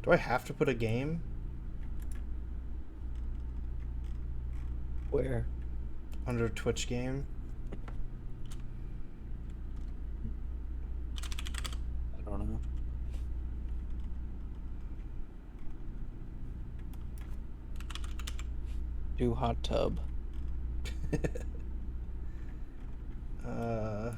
Do I have to put a game? Where? Under Twitch game? I don't know. Do hot tub. uh...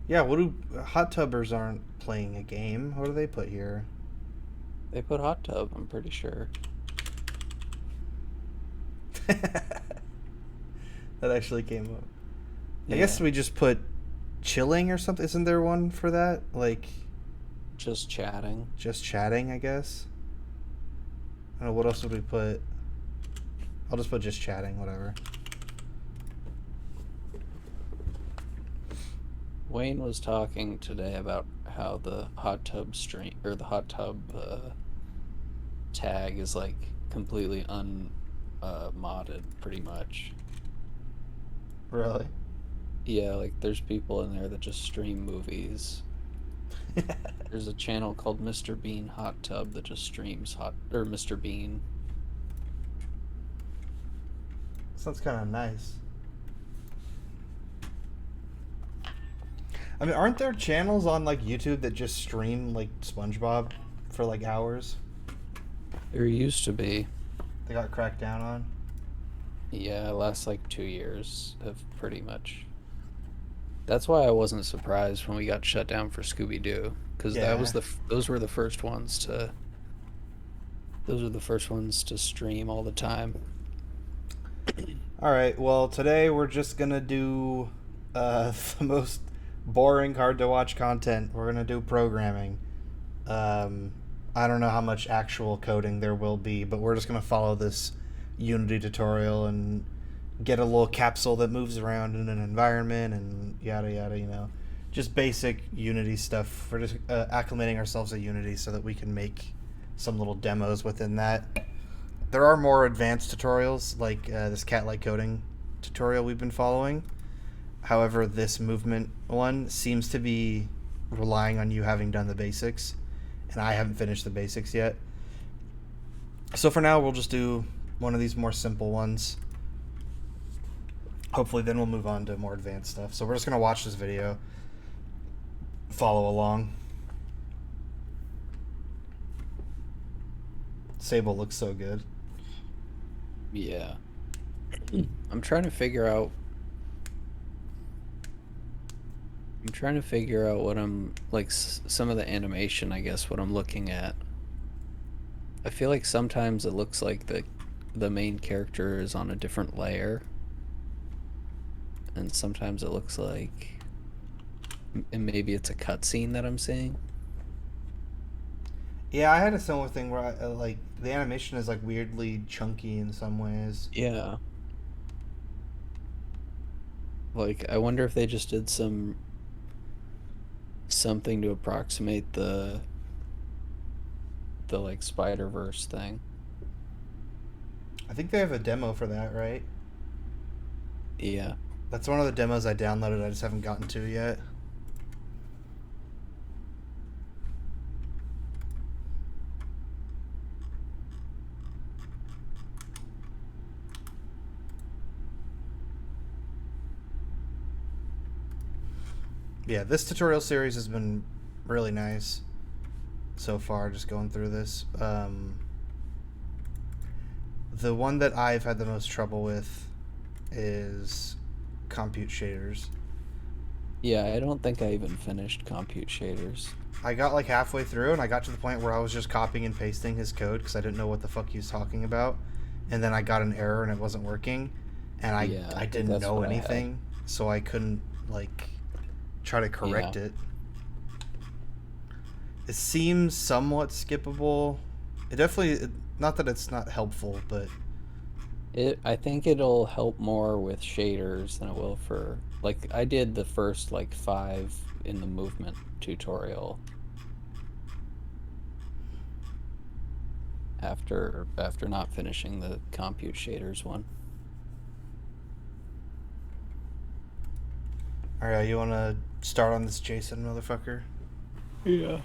Yeah, what do... Hot tubbers aren't playing a game. What do they put here? They put hot tub, I'm pretty sure. That actually came up. I guess Yeah. we just put chilling or something. Isn't there one for that? Like, Just chatting. just chatting, I guess? I don't know, what else would we put? I'll just put just chatting, whatever. Wayne was talking today about how the hot tub stream or the hot tub tag is like completely modded, pretty much. Really? Yeah, like there's people in there that just stream movies. There's a channel called Mr. Bean Hot Tub that just streams Mr. Bean. Sounds kind of nice. I mean, aren't there channels on like YouTube that just stream like SpongeBob for like hours? There used to be. They got cracked down on. Yeah, last like 2 years have pretty much. That's why I wasn't surprised when we got shut down for Scooby-Doo, because that Yeah. was those were the first ones to. Those are the first ones to stream all the time. All right. Well, today we're just gonna do the most boring, hard to watch content. We're gonna do programming. I don't know how much actual coding there will be, but we're just gonna follow this Unity tutorial and get a little capsule that moves around in an environment and yada yada. Just basic Unity stuff. We're just acclimating ourselves to Unity so that we can make some little demos within that. There are more advanced tutorials, like this cat-like coding tutorial we've been following. However, this movement one seems to be relying on you having done the basics, and I haven't finished the basics yet. So for now, we'll just do one of these more simple ones. Hopefully, then we'll move on to more advanced stuff. So we're just going to watch this video, follow along. Sable looks so good. Yeah. I'm trying to figure out. I'm trying to figure out what I'm like some of the animation, I guess, what I'm looking at. I feel like sometimes it looks like the main character is on a different layer. And sometimes it looks like and maybe it's a cutscene that I'm seeing. Yeah, I had a similar thing where like the animation is like weirdly chunky in some ways. Yeah. Like I wonder if they just did something to approximate the like Spider-Verse thing. I think they have a demo for that, right? Yeah. That's one of the demos I downloaded. I just haven't gotten to yet. Yeah, this tutorial series has been really nice so far, just going through this. The one that I've had the most trouble with is compute shaders. Yeah, I don't think I even finished compute shaders. I got like halfway through and I got to the point where I was just copying and pasting his code because I didn't know what the fuck he was talking about. And then I got an error and it wasn't working. And Yeah, I I think didn't that's know what I had. anything. So I couldn't like try to correct Yeah. it. It seems somewhat skippable. Not that it's not helpful, but I think it'll help more with shaders than it will for like I did the first like 5 in the movement tutorial after not finishing the compute shaders one. alright, you want to start on this Jason motherfucker? Yeah.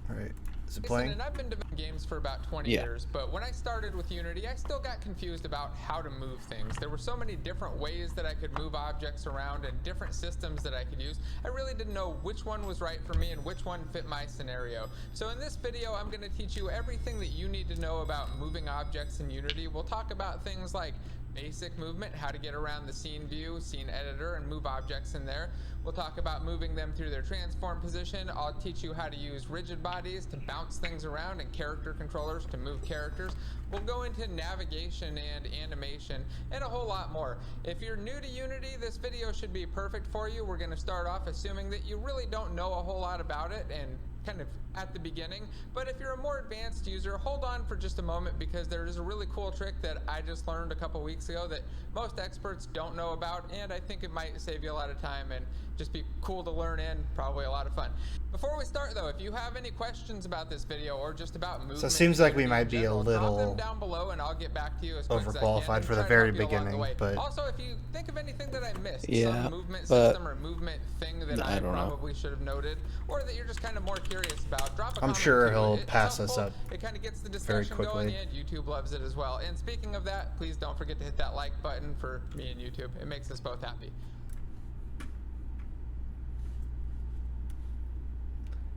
All right. Is it Listen, playing? and I've been developing games for about 20 Yeah. years, but when I started with Unity, I still got confused about how to move things. There were so many different ways that I could move objects around and different systems that I could use. I really didn't know which one was right for me and which one fit my scenario. So in this video, I'm going to teach you everything that you need to know about moving objects in Unity. We'll talk about things like basic movement, how to get around the scene view, scene editor, and move objects in there. We'll talk about moving them through their transform position. I'll teach you how to use rigid bodies to bounce things around and character controllers to move characters. We'll go into navigation and animation and a whole lot more. If you're new to Unity, this video should be perfect for you. We're going to start off assuming that you really don't know a whole lot about it and kind of at the beginning. But if you're a more advanced user, hold on for just a moment, because there is a really cool trick that I just learned a couple weeks ago that most experts don't know about, and I think it might save you a lot of time and just be cool to learn and probably a lot of fun. Before we start though, if you have any questions about this video or just about movement, So it seems like we in might be a general, drop them little down below and I'll get back to you as quick as I can overqualified and for the try to very help you along the beginning, way. but Also, if you think of anything that I missed, Yeah, some movement but system or movement thing that I don't know. probably should have noted, or that you're just kind of more curious about, drop a I'm comment sure too. he'll It's pass us helpful. up It kind of gets the very discussion going, quickly. and YouTube loves it as well. And speaking of that, please don't forget to hit that like button for me and YouTube. It makes us both happy.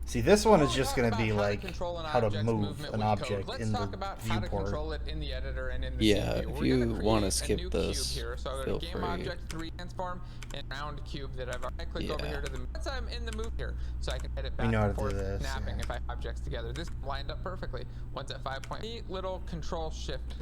See, this one is We'll just talk going to about be how to like control an how to object's move movement an with object code. Let's in the talk about how to viewport. control it in the editor and in the Yeah, scene view. if We're you gonna wanna create skip a new this, cube here. So I go feel to Game free. Object 3 Transform and round cube that I've already click over Yeah. here to the once I'm in the move here, so I can edit We back know how and to do forth, this, snapping yeah. if I have objects together. This lined up perfectly. Once at 5 point. Neat little control shift.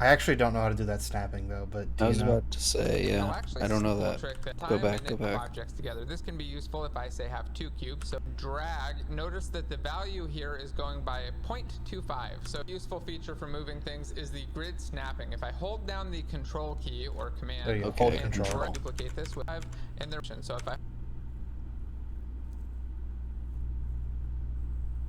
I actually don't know how to do that snapping though, but do I you was know? about to say, No, yeah. actually, I don't know cool that. trick that Go time back, and go it back. objects together. This can be useful if I say have two cubes. So drag. Notice that the value here is going by 0.25. So a useful feature for moving things is the grid snapping. If I hold down the control key or command There you go, Okay, hold and control. duplicate this with 5 and there. So if I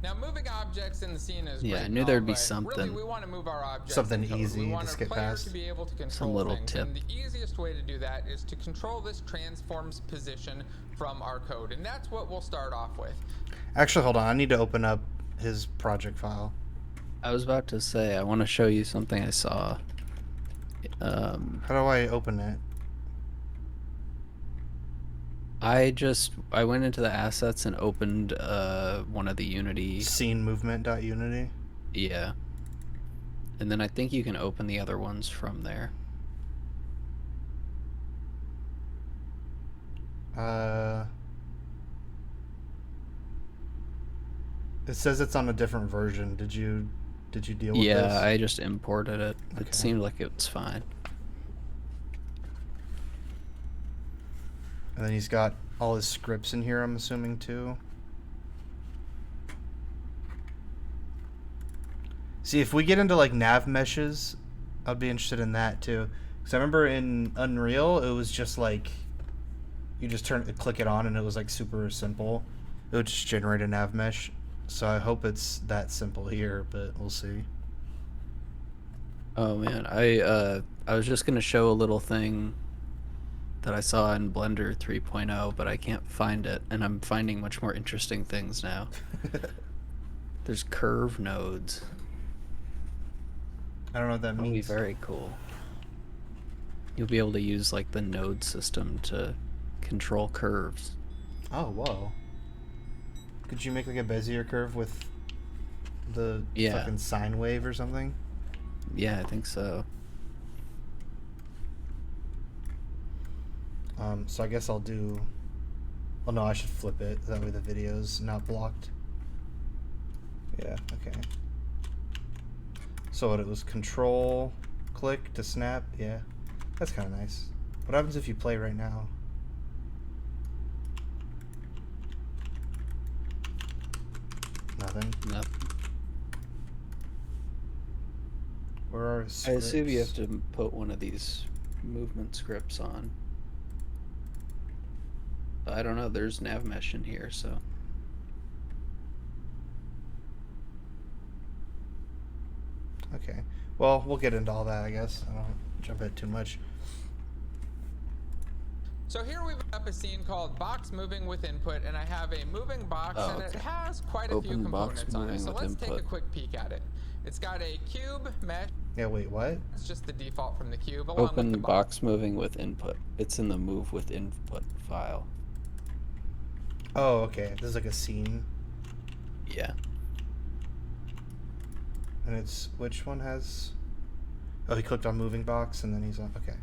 now, moving objects in the scene is Yeah, great I knew and there'd all, be but something. Really, we want to move our objects Something in code. easy We to want skip our player past. to be able to Some control little things, tip. and the easiest way to do that is to control this transforms position from our code, and that's what we'll start off with. Actually, hold on. I need to open up his project file. I was about to say, I want to show you something I saw. How do I open it? I went into the assets and opened one of the Unity. Scene movement.unity. Yeah. And then I think you can open the other ones from there. It says it's on a different version. Did you deal with this? Yeah, I just imported it. Okay. It seemed like it was fine. And then he's got all his scripts in here, I'm assuming, too. See, if we get into, like, nav meshes, I'd be interested in that, too. Because I remember in Unreal, it was just, like, you just click it on, and it was, like, super simple. It would just generate a nav mesh. So I hope it's that simple here, but we'll see. Oh man, I was just gonna show a little thing that I saw in Blender 3.0, but I can't find it, and I'm finding much more interesting things now. There's curve nodes. I don't know what that That'll be means. very cool. You'll be able to use like the node system to control curves. Oh, whoa. Could you make like a Bezier curve with the Yeah. fucking sine wave or something? Yeah, I think so. So I guess I'll do... Oh no, I should flip it. That way the video's not blocked. Yeah, okay. So what, it was control, click to snap? Yeah, that's kind of nice. What happens if you play right now? Nothing. Nothing. Where are I scripts? assume you have to put one of these movement scripts on. I don't know, there's nav mesh in here, so. Okay. Well, we'll get into all that, I guess. I don't jump ahead too much. So here we've got up a scene called box moving with input, and I have a moving box, Oh, and it okay. has quite a few Open box components on it. moving So with let's take a input. quick peek at it. It's got a cube mesh. Yeah, wait, what? It's just the default from the cube, along with Open the box. box moving with input. It's in the move with input file. Oh, okay. This is like a scene. Yeah. And it's, which one has... Oh, he clicked on moving box and then he's on, okay.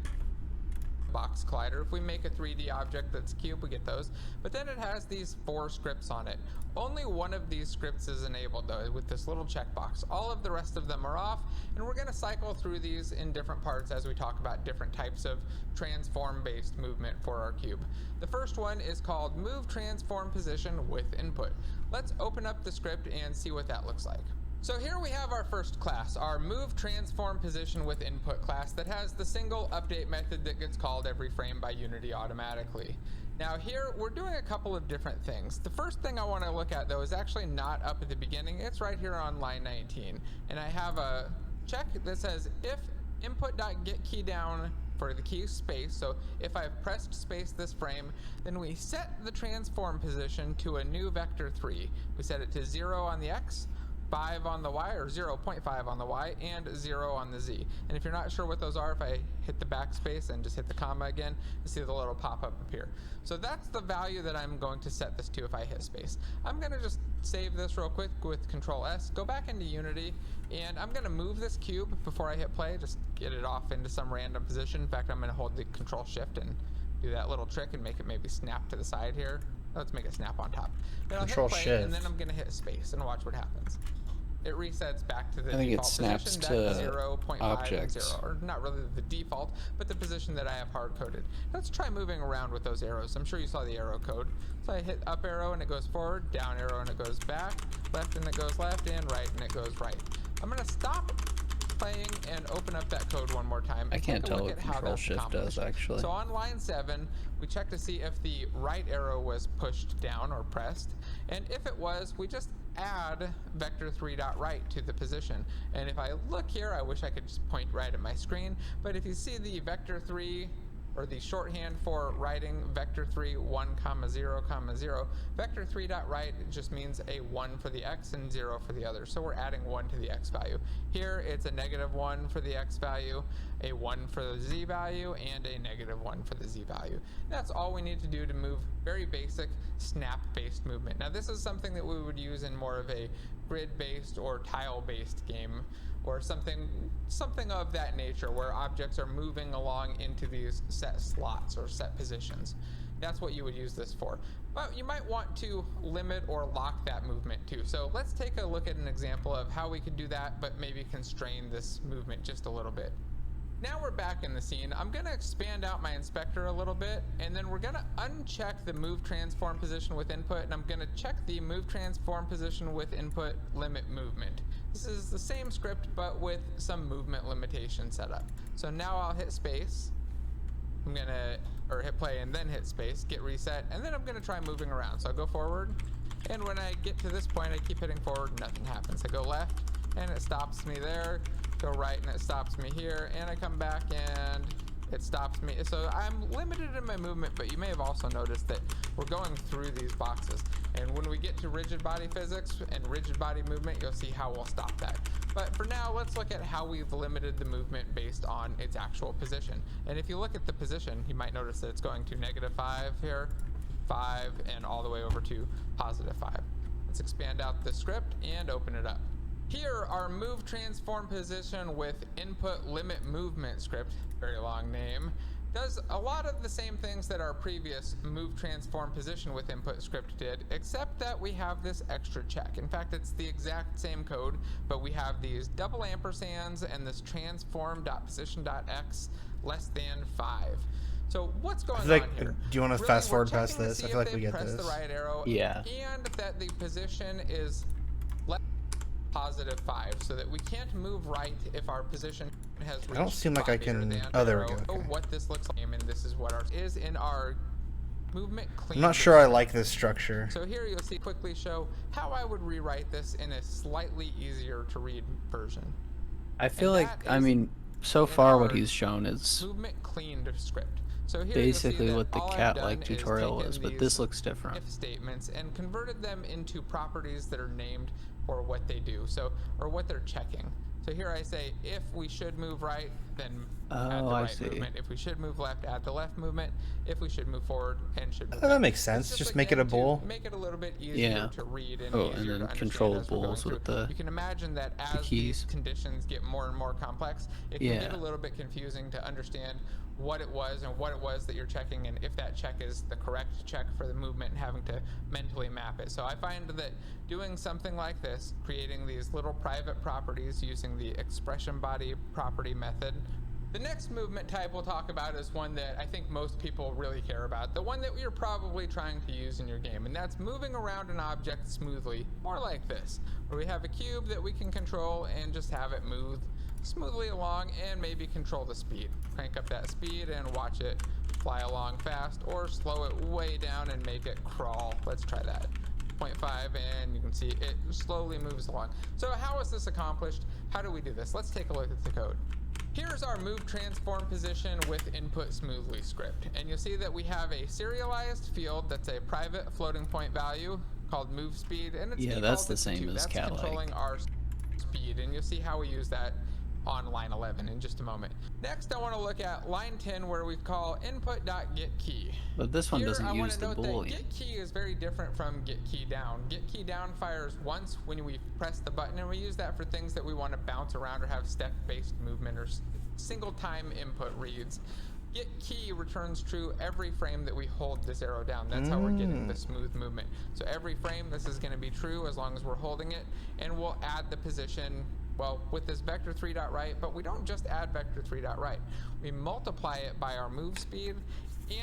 Box collider. If we make a 3D object that's cube, we get those. But then it has these 4 scripts on it. Only one of these scripts is enabled though, with this little checkbox. All of the rest of them are off, and we're going to cycle through these in different parts as we talk about different types of transform-based movement for our cube. The first one is called move transform position with input. Let's open up the script and see what that looks like. So here we have our first class, our move transform position with input class that has the single update method that gets called every frame by Unity automatically. Now here we're doing a couple of different things. The first thing I want to look at though is actually not up at the beginning, it's right here on line 19. And I have a check that says if input.get key down for the key space, so if I've pressed space this frame, then we set the transform position to a new vector 3. We set it to 0 on the X, 5 on the Y, or 0.5 on the Y, and 0 on the Z. And if you're not sure what those are, if I hit the backspace and just hit the comma again, you see the little pop-up appear. So that's the value that I'm going to set this to if I hit space. I'm going to just save this real quick with Control S, go back into Unity, and I'm going to move this cube before I hit play, just get it off into some random position. In fact, I'm going to hold the Control Shift and do that little trick and make it maybe snap to the side here. Let's make it snap on top. Then I'll Control hit play, Shift. and then I'm going to hit space and watch what happens. It resets back to the I think it default snaps position, to that 0.5 and objects. 0, or not really the default, but the position that I have hard-coded. Let's try moving around with those arrows. I'm sure you saw the arrow code. So I hit up arrow and it goes forward, down arrow and it goes back, left and it goes left, and right and it goes right. I'm going to stop playing and open up that code one more time. I can't Take a tell look what at how Control that's Shift accomplished. does, actually. So on line 7, we check to see if the right arrow was pushed down or pressed, and if it was, we just add vector 3.right to the position. And if I look here, I wish I could just point right at my screen, but if you see the vector 3, or the shorthand for writing vector 3 1, 0, 0, vector 3.right just means a 1 for the X and 0 for the other. So we're adding 1 to the X value. Here it's a -1 for the X value, a 1 for the Z value, and a -1 for the Z value. That's all we need to do to move very basic snap-based movement. Now this is something that we would use in more of a grid-based or tile-based game, or something of that nature, where objects are moving along into these set slots or set positions. That's what you would use this for. But you might want to limit or lock that movement too. So let's take a look at an example of how we could do that, but maybe constrain this movement just a little bit. Now we're back in the scene. I'm going to expand out my inspector a little bit, and then we're going to uncheck the move transform position with input, and I'm going to check the move transform position with input limit movement. This is the same script, but with some movement limitation set up. So now I'll hit space. I'm going to, or hit play and then hit space, get reset, and then I'm going to try moving around. So I go forward, and when I get to this point, I keep hitting forward, nothing happens. I go left, and it stops me there. Go right and it stops me here, and I come back and it stops me. So I'm limited in my movement, but you may have also noticed that we're going through these boxes. And when we get to rigid body physics and rigid body movement, you'll see how we'll stop that. But for now, let's look at how we've limited the movement based on its actual position. And if you look at the position, you might notice that it's going to -5 here, 5, and all the way over to +5. Let's expand out the script and open it up. Here, our move transform position with input limit movement script, very long name, does a lot of the same things that our previous move transform position with input script did, except that we have this extra check. In fact, it's the exact same code, but we have these double ampersands and this transform.position.x < 5. So what's going on here? Do you want to Really, fast we're forward past checking to this? I see feel if like we they've get pressed this. the right arrow, Yeah. and that the position is +5, so that we can't move right if our position has reached I don't seem like I 5 can. than Oh, there we arrow. go. Okay. What this looks like, and this is what ours is in our movement clean. I'm not sure I like this structure. So here you'll see quickly show how I would rewrite this in a slightly easier to read version. I feel And like, that I is mean, so in far what our he's shown is movement cleaned script. So here Basically you'll see what that the all I've cat-like done tutorial is was, taken but this these looks different. if statements and converted them into properties that are named for what they do, so or what they're checking. So here I say if we should move right, then add Oh, the I right see. movement. If we should move left, add the left movement. If we should move forward and should move That back. makes It's sense. Just make it again, a bool. to make it a little bit easier Yeah. to read and Oh, and easier then to understand as we're going controllables through. with the You can imagine that as keys. these conditions get more and more complex, it can get Yeah. a little bit confusing to understand what it was and what it was that you're checking, and if that check is the correct check for the movement, and having to mentally map it. So I find that doing something like this, creating these little private properties using the expression body property method. The next movement type we'll talk about is one that I think most people really care about, the one that you're probably trying to use in your game, and that's moving around an object smoothly, more like this, where we have a cube that we can control and just have it move smoothly along and maybe control the speed. Crank up that speed and watch it fly along fast, or slow it way down and make it crawl. Let's try that. 0.5, and you can see it slowly moves along. So how is this accomplished? How do we do this? Let's take a look at the code. Here's our move transform position with input smoothly script, and you'll see that we have a serialized field that's a private floating point value called move speed, and it's that's the defaulted to same 2. as That's cat-like. controlling our speed, and you'll see how we use that on line 11 in just a moment. Next, I want to look at line 10, where we call input.getKey. But this one Here, doesn't I want use to the note boolean. that getKey is very different from getKeyDown. GetKeyDown fires once when we press the button, and we use that for things that we want to bounce around or have step-based movement or single time input reads. GetKey returns true every frame that we hold this arrow down. That's how we're getting the smooth movement. So every frame this is going to be true as long as we're holding it, and we'll add the position, well, with this vector 3.right, but we don't just add vector 3.right. We multiply it by our move speed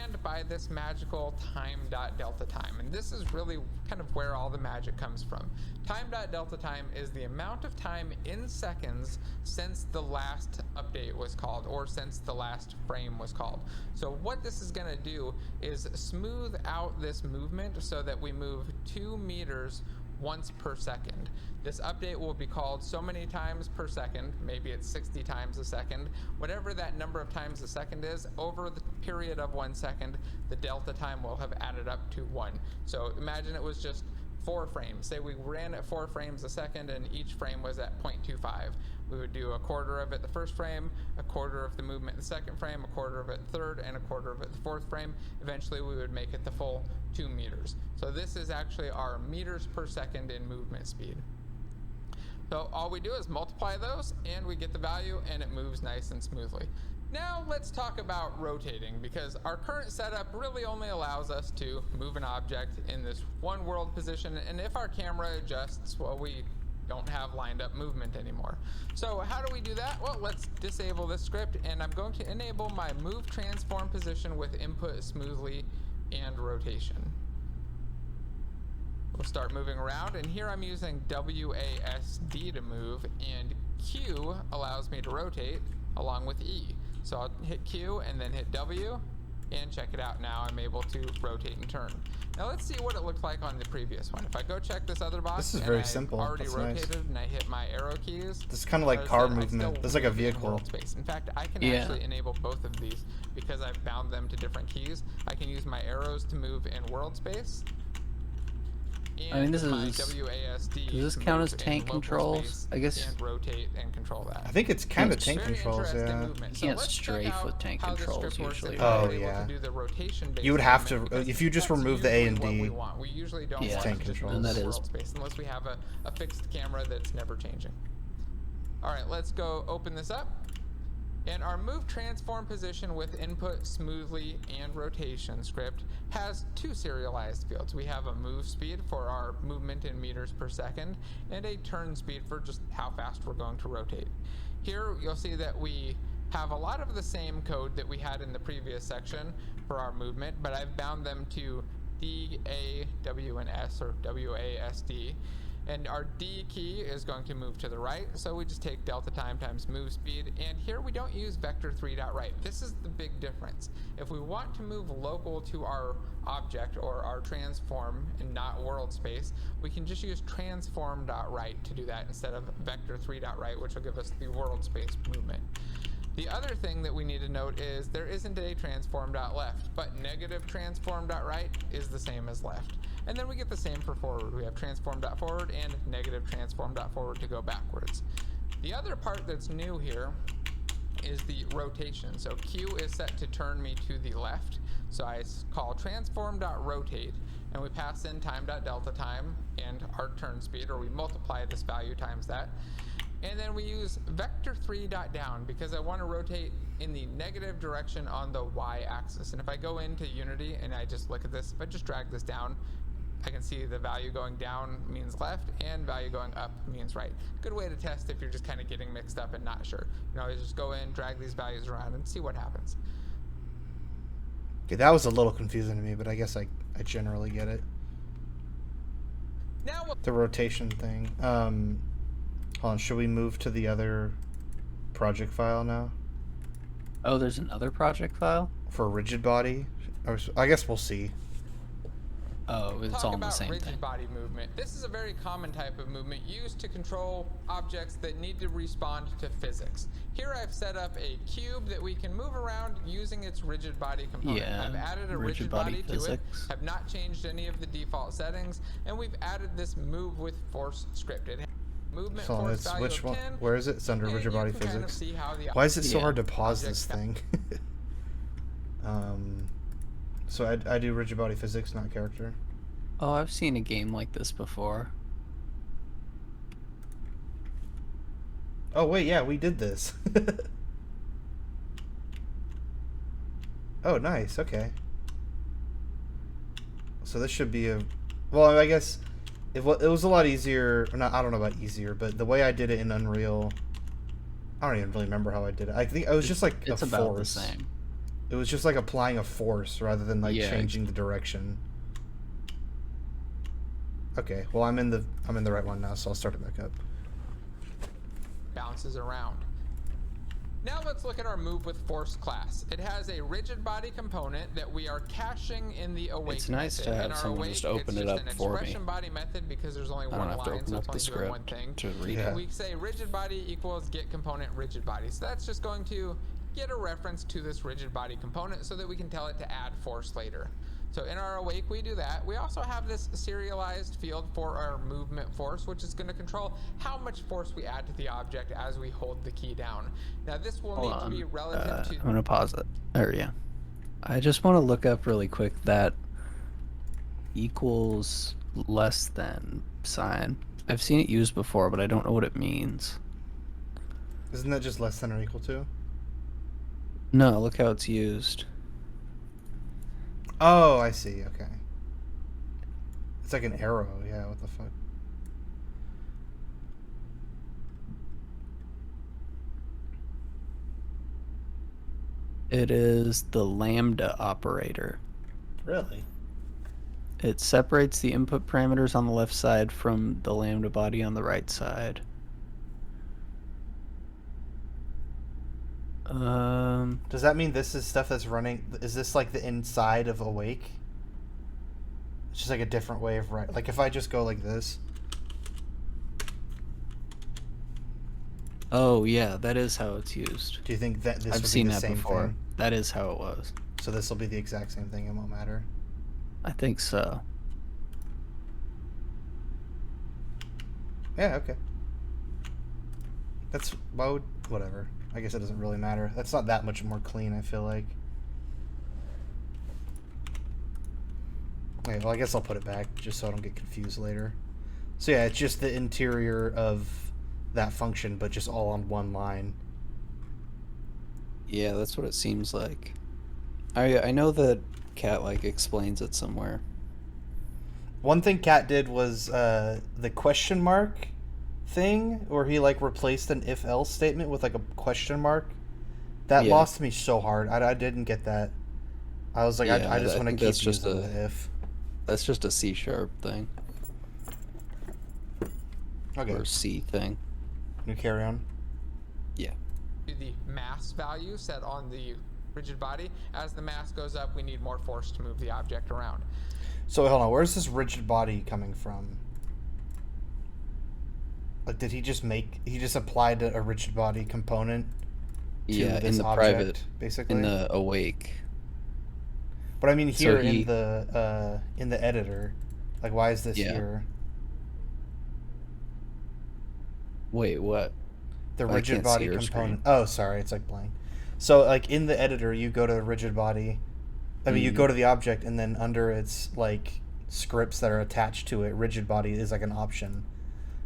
and by this magical time.delta time. And this is really kind of where all the magic comes from. Time.delta time is the amount of time in seconds since the last update was called, or since the last frame was called. So what this is going to do is smooth out this movement so that we move 2 meters once per second. This update will be called so many times per second, maybe it's 60 times a second, whatever that number of times a second is, over the period of 1 second, the delta time will have added up to 1. So imagine it was just 4 frames. Say we ran at 4 frames a second and each frame was at 0.25. We would do a quarter of it the first frame, a quarter of the movement in the second frame, a quarter of it third, and a quarter of it the fourth frame. Eventually we would make it the full 2 meters. So this is actually our meters per second in movement speed. So all we do is multiply those and we get the value, and it moves nice and smoothly. Now let's talk about rotating, because our current setup really only allows us to move an object in this one world position, and if our camera adjusts, well, we don't have lined up movement anymore. So how do we do that? Well, let's disable this script, and I'm going to enable my move transform position with input smoothly and rotation. We'll start moving around, and here I'm using WASD to move, and Q allows me to rotate along with E. So I'll hit Q and then hit W, and check it out. Now I'm able to rotate and turn. Now let's see what it looked like on the previous one. If I go check this other box, This is and very I've simple. already That's rotated nice. and I hit my arrow keys. This is kind of like notice car that I movement. still This is like a move in vehicle. world space. In fact, I can Yeah. actually enable both of these because I've bound them to different keys. I can use my arrows to move in world space. I mean, this my is- WASD does this to count move as in tank local controls? space I guess- and rotate and control that. I think it's kind of It's tank Very controls, interesting yeah. movement. You So can't let's check strafe out with tank how this controls script works usually, if right? we're Oh, able yeah. to do the rotation-based You would have movement, to, because if you just that's remove the A and usually what we D, want. We usually don't Yeah. want tank to just controls. move And that the is- world space unless we have a fixed camera that's never changing. All right, let's go open this up. And our move transform position with input smoothly and rotation script has 2 serialized fields. We have a move speed for our movement in meters per second, and a turn speed for just how fast we're going to rotate. Here you'll see that we have a lot of the same code that we had in the previous section for our movement, but I've bound them to D, A, W, and S, or WASD. And our D key is going to move to the right, so we just take delta time times move speed, and here we don't use vector 3.right. This is the big difference. If we want to move local to our object or our transform and not world space, we can just use transform.right to do that instead of vector 3.right, which will give us the world space movement. The other thing that we need to note is there isn't a transform.left, but negative transform.right is the same as left. And then we get the same for forward. We have transform.forward and negative transform.forward to go backwards. The other part that's new here is the rotation. So Q is set to turn me to the left. So I call transform.rotate, and we pass in time.delta time and our turn speed, or we multiply this value times that. And then we use vector3.down because I want to rotate in the negative direction on the y-axis. And if I go into Unity and I just look at this, if I just drag this down, I can see the value going down means left and value going up means right. Good way to test if you're just kind of getting mixed up and not sure. You know, you just go in, drag these values around and see what happens. Okay, that was a little confusing to me, but I guess I generally get it. Now the rotation thing. Hold on, should we move to the other project file now? Oh, there's another project file? For a rigid body? Or, I guess we'll see. Oh, it's all the same rigid thing. body movement. This is a very common type of movement used to control objects that need to respond to physics. Here I've set up a cube that we can move around using its rigid body component. Yeah, I've added a rigid body to it, have not changed any of the default settings, and we've added this move with force script. It has movement so force it's value which of one? 10, Where is it? It's under rigid body physics. Kind of see how the Why is it so hard to pause this thing? So I do rigid body physics, not character. Oh, I've seen a game like this before. Oh wait, yeah, we did this. Oh, nice. Okay. So this should be a. Well, I guess it was a lot easier. Or not. I don't know about easier, but the way I did it in Unreal, I don't even really remember how I did it. I think I was just like it's a about force. the same. It was just like applying a force rather than like changing the direction. Okay, well I'm in the right one now, so I'll start it back up. Bounces around. Now let's look at our move with force class. It has a rigid body component that we are caching in the awake It's nice method. to have someone just open it up for me. It's just an expression body method because there's only one I don't have to line, open so up it's the only doing one script thing. to read Yeah. it. We say rigid body equals get component rigid body. So that's just going to get a reference to this rigid body component so that we can tell it to add force later. So in our awake, we do that. We also have this serialized field for our movement force, which is going to control how much force we add to the object as we hold the key down. Now this will need to be relative to... I'm going to pause it. There, yeah. I just want to look up really quick that equals less than sign. I've seen it used before, but I don't know what it means. Isn't that just less than or equal to? No, look how it's used. Oh, I see. Okay. It's like an arrow. Yeah, what the fuck? It is the lambda operator. Really? It separates the input parameters on the left side from the lambda body on the right side. Does that mean this is stuff that's running? Is this like the inside of awake? It's just like a different way of writing. Like if I just go like this. Oh yeah, that is how it's used. Do you think that this I've would seen be the that same before. thing? That is how it was. So this will be the exact same thing. It won't matter. I think so. Yeah. Okay. That's whatever. I guess it doesn't really matter. That's not that much more clean, I feel like. Okay, well, I guess I'll put it back just so I don't get confused later. So yeah, it's just the interior of that function, but just all on one line. Yeah, that's what it seems like. I know that Cat like explains it somewhere. One thing Kat did was the question mark thing, where he like replaced an if-else statement with like a question mark. That lost me so hard. I didn't get that. I was like, I just want to keep using the if. That's just a C# thing. Okay. Or C thing. You carry on. Yeah. The mass value set on the rigid body. As the mass goes up, we need more force to move the object around. So hold on, where's this rigid body coming from? Like, did he just applied a rigid body component Yeah, in this the private, object, basically. in the awake. But I mean, So here he, in the editor, like, why is this yeah. here? Wait, what? The I rigid can't see body your component. screen. Oh, sorry, it's like blank. So like in the editor, you go to the rigid body. I mean, you Mm, go to the object, and then under its like scripts that are attached to it, rigid body is like an option.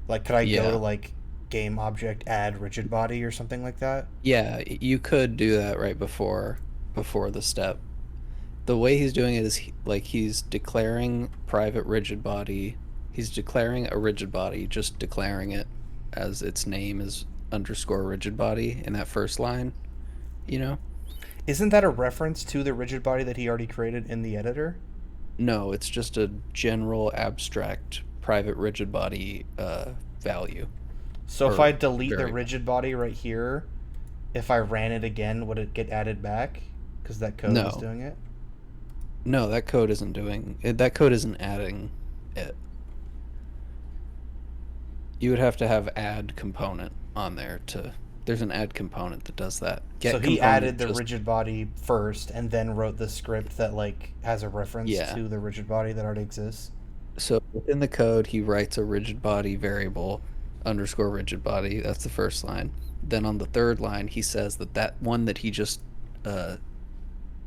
Like, could I go to yeah. like game object add rigid body or something like that? Yeah, you could do that right before the step. The way he's doing it is like he's declaring private rigid body. He's declaring a rigid body, just declaring it as its name is underscore rigid body in that first line, you know? Isn't that a reference to the rigid body that he already created in the editor? No, it's just a general abstract private rigid body value So if I or delete the variable. rigid body right here, if I ran it again, would it get added back? Because that code is No, doing it. no, that code isn't doing it. That code isn't adding it. You would have to have add component on there to. There's an add component that does that. So Get he component added the just, rigid body first, and then wrote the script that like has a reference yeah. to the rigid body that already exists. So within the code, he writes a rigid body variable underscore rigid body. That's the first line. Then on the third line, he says that uh,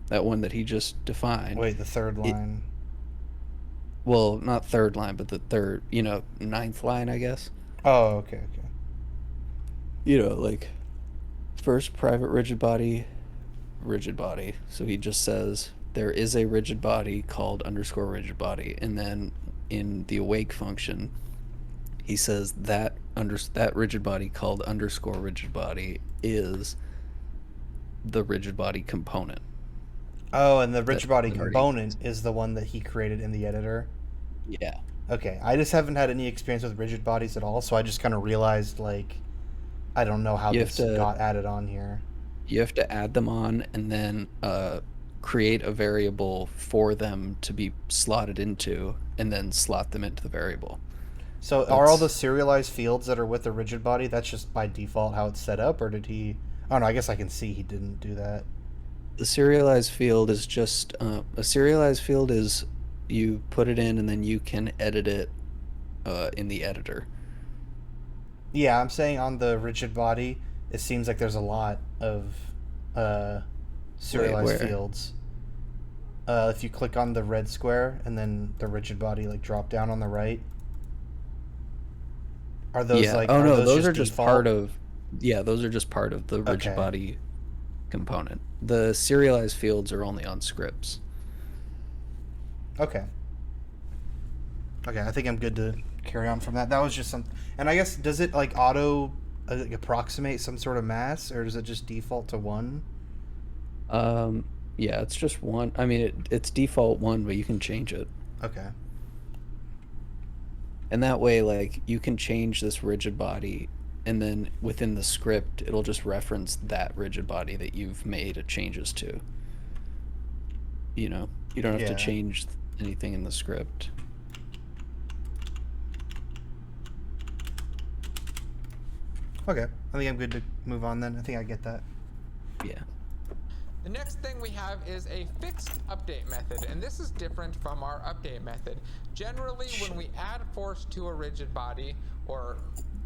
that one that he just defined, Wait, the third it, line. well, not third line, but the third, ninth line, I guess. Oh, okay, okay. Like first private rigid body, rigid body. So he just says there is a rigid body called underscore rigid body, and then in the awake function, he says that rigid body called underscore rigid body is the rigid body component Oh, and the that rigid body already component exists. is the one that he created in the editor. Yeah. Okay, I just haven't had any experience with rigid bodies at all, so I just kind of realized like I don't know how You have this to got added on here. you have to add them on and then create a variable for them to be slotted into and then slot them into the variable. So are all the That's serialized fields that are with the rigid body, that's just by default how it's set up, or did he? Oh no, I guess I can see he didn't do that. The serialized field is just a serialized field is you put it in and then you can edit it in the editor. Yeah, I'm saying on the rigid body, it seems like there's a lot of uh, Wait, serialized where? fields. If you click on the red square and then the rigid body like drop down on the right, Yeah. Oh are no, those those just are just part default? of. Yeah, those are just part of the rigid Okay, body component. The serialized fields are only on scripts. okay, okay. I think I'm good to carry on from that. That was just some, and I guess does it like auto like, approximate some sort of mass, or does it just default to one? Um, yeah, it's just one. I mean, it's default one, but you can change it. Okay, And that way, like, you can change this rigid body, and then within the script, it'll just reference that rigid body that you've made changes to. You don't have to yeah, change anything in the script. okay. I think I'm good to move on then. I think I get that. Yeah. The next thing we have is a fixed update method, and this is different from our update method. Generally, when we add force to a rigid body, or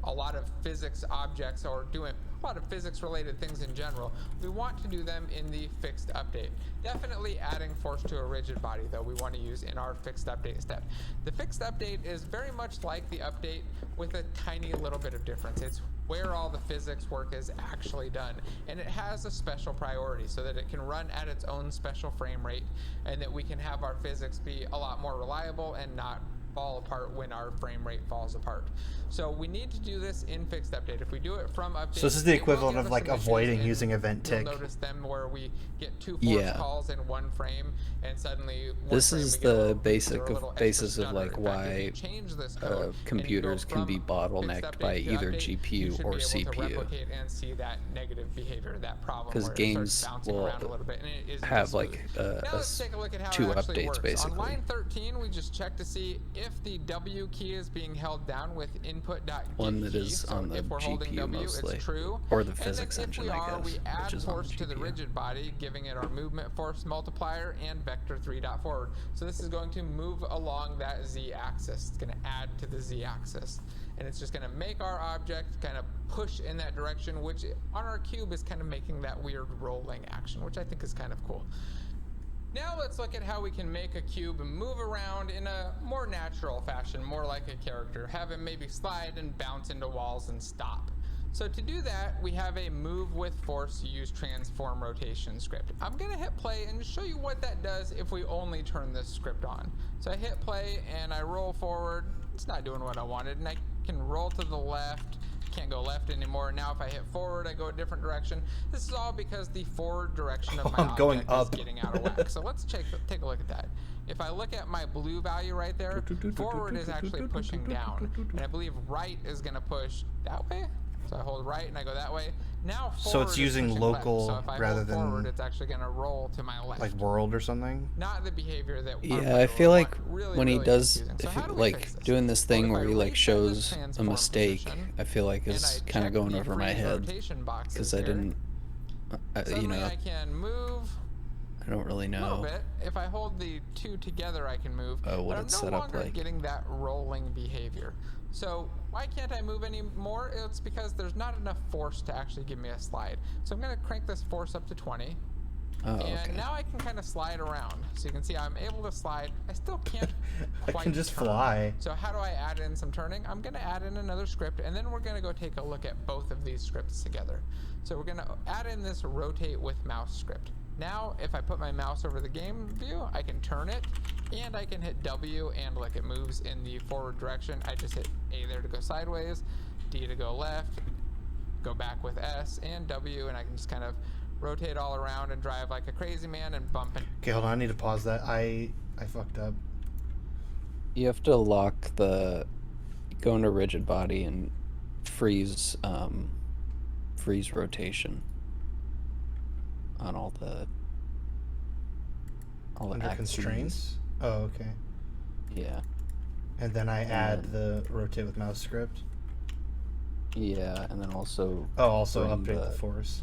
a lot of physics objects, or doing a lot of physics related things in general, we want to do them in the fixed update. Definitely adding force to a rigid body, though, we want to use in our fixed update step. The fixed update is very much like the update with a tiny little bit of difference. It's where all the physics work is actually done, and it has a special priority so that it can run at its own special frame rate, and that we can have our physics be a lot more reliable and not fall apart when our frame rate falls apart. So we need to do this in fixed update. If we do it from update, So this is the it will equivalent give of us like some issues, avoiding and using event you'll tick. notice them where we get two force Yeah. calls in one frame, and suddenly one This frame is we get a the little boost or a little extra basis of stutter. like In fact, if you why change this code and you go computers can be from fixed bottlenecked by update to either update, you GPU should or be able to CPU. replicate and see that negative behavior, that problem 'Cause where it games starts bouncing will around a little bit and it isn't have as smooth. like Now let's take a look at how 2 it actually updates works. On basically. line 13, we just check to see if the W key is being held down with One that input.get key. is So on the if we're holding GPU W, mostly, it's true. or the And physics then if engine, we I are, guess, we add which is on force the to the GPU. rigid body, giving it our movement force multiplier and vector 3.forward. So this is going to move along that z-axis. It's going to add to the z-axis. And it's just going to make our object kind of push in that direction, which on our cube is kind of making that weird rolling action, which I think is kind of cool. Now let's look at how we can make a cube move around in a more natural fashion, more like a character. Have him maybe slide and bounce into walls and stop. So to do that, we have a move with force use transform rotation script. I'm gonna hit play and show you what that does if we only turn this script on. So I hit play and I roll forward. It's not doing what I wanted, and I can roll to the left. Can't go left anymore. Now if I hit forward, I go a different direction. This is all because the forward direction of my I'm going object up. is getting out of whack. So let's take a look at that. If I look at my blue value right there, forward is actually pushing down. And I believe right is gonna push that way. So I hold right and I go that way. Now forward So it's using is pushing local left. So if I rather hold forward, than it's actually gonna roll to my left. like world or something. Not the behavior that our Yeah, player I feel would like want. Really, when he really does, confusing. So if how he, do we like fix this? doing this Well, thing if where I he like reset the shows a transform mistake, position, I feel like and is I kind check of going the over my freeze head rotation boxes because I here, didn't, you suddenly know, I can move I don't really a little know. bit. If I hold the two together, I can move. What but I'm it's no set up longer like. getting that rolling behavior. So why can't I move anymore? It's because there's not enough force to actually give me a slide. So I'm going to crank this force up to 20. Oh, And okay. now I can kind of slide around. So you can see I'm able to slide. I still can't I quite can just turn. fly. So how do I add in some turning? I'm going to add in another script, and then we're going to go take a look at both of these scripts together. So we're going to add in this rotate with mouse script. Now, if I put my mouse over the game view, I can turn it, and I can hit W, and like it moves in the forward direction. I just hit A there to go sideways, D to go left, go back with S, and W, and I can just kind of rotate all around and drive like a crazy man and bump it. Okay, hold on. I need to pause that. I fucked up. You have to lock go into rigid body and freeze rotation on all the Under axes. constraints. Oh, okay. Yeah. And then I add the rotate with mouse script. Yeah, and then also Oh, also bring update the force.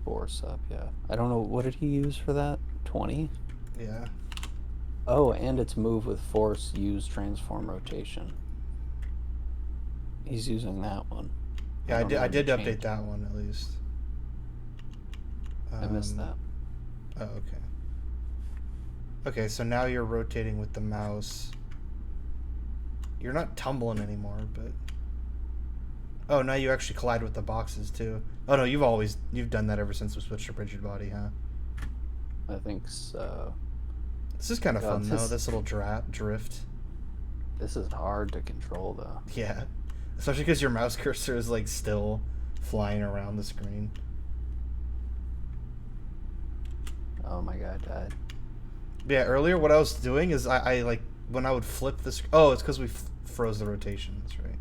force up. Yeah. I don't know, what did he use for that? 20? Yeah. Oh, and it's move with force, use transform rotation. He's using that one. Yeah, I don't did. know I what did he update changed. that one at least. I missed that. Oh, okay. Okay, so now you're rotating with the mouse. You're not tumbling anymore, but... Oh, now you actually collide with the boxes, too. Oh, no, you've done that ever since we switched to rigid body, huh? I think so. This is kind of fun, though, this- this little drift. This is hard to control, though. Yeah. Especially because your mouse cursor is, like, still flying around the screen. Oh my god, died. Yeah, earlier what I was doing is I like, when I would flip this... Oh, it's because we froze the rotation, that's right.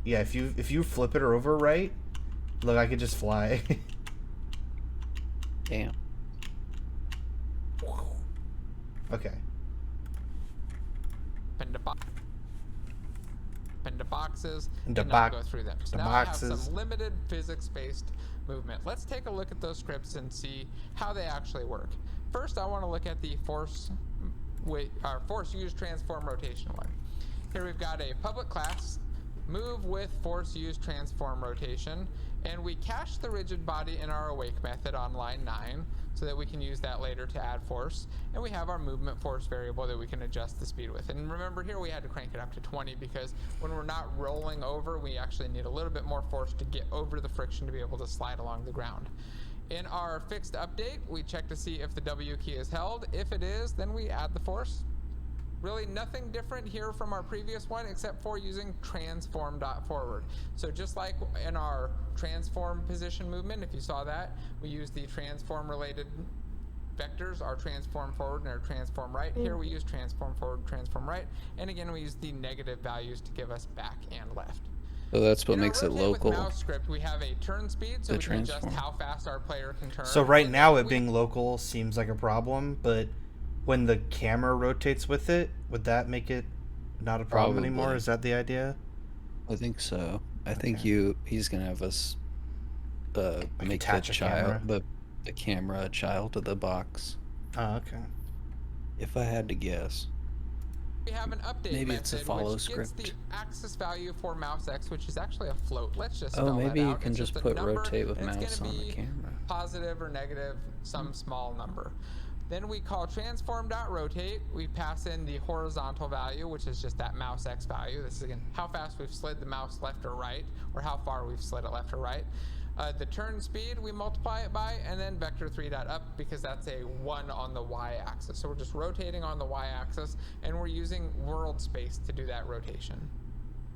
Yeah, if you flip it over right, look, I could just fly. Damn. Okay. Into boxes, Into and now box- go through them. So the now I boxes. have some limited physics-based movement. Let's take a look at those scripts and see how they actually work. First, I want to look at the force use transform rotation one. Here we've got a public class, move with force use transform rotation, and we cache the rigid body in our awake method on line 9 so that we can use that later to add force, and we have our movement force variable that we can adjust the speed with. And remember, here we had to crank it up to 20 because when we're not rolling over, we actually need a little bit more force to get over the friction to be able to slide along the ground. In our fixed update, we check to see if the W key is held. If it is, then we add the force. Really nothing different here from our previous one except for using transform.forward. So just like in our transform position movement, if you saw that, we use the transform related vectors, our transform forward and our transform right. Here we use transform forward, transform right. And again, we use the negative values to give us back and left. So that's what In our makes it rotate with local. mouse script, we have a turn speed, so The we can adjust transform. how fast our player can turn. So right And now then it being local seems like a problem, but when the camera rotates with it, would that make it not a problem anymore? Probably. Is that the idea? I think so. I think Okay. he's gonna have us Like make the attach a camera? the camera a child of the box. Oh, okay. If I had to guess. we have an update Maybe it's a method follow which gets the script. axis value for mouse X, which is actually a float. Let's just Oh, spell maybe that you out. can It's just just a put number, rotate with and it's going mouse to on the be camera. positive or negative, some small number. Then we call transform.rotate. We pass in the horizontal value, which is just that mouse X value. This is, again, how fast we've slid the mouse left or right, or how far we've slid it left or right. The turn speed, we multiply it by, and then vector3.up, because that's a 1 on the y-axis. So we're just rotating on the y-axis, and we're using world space to do that rotation.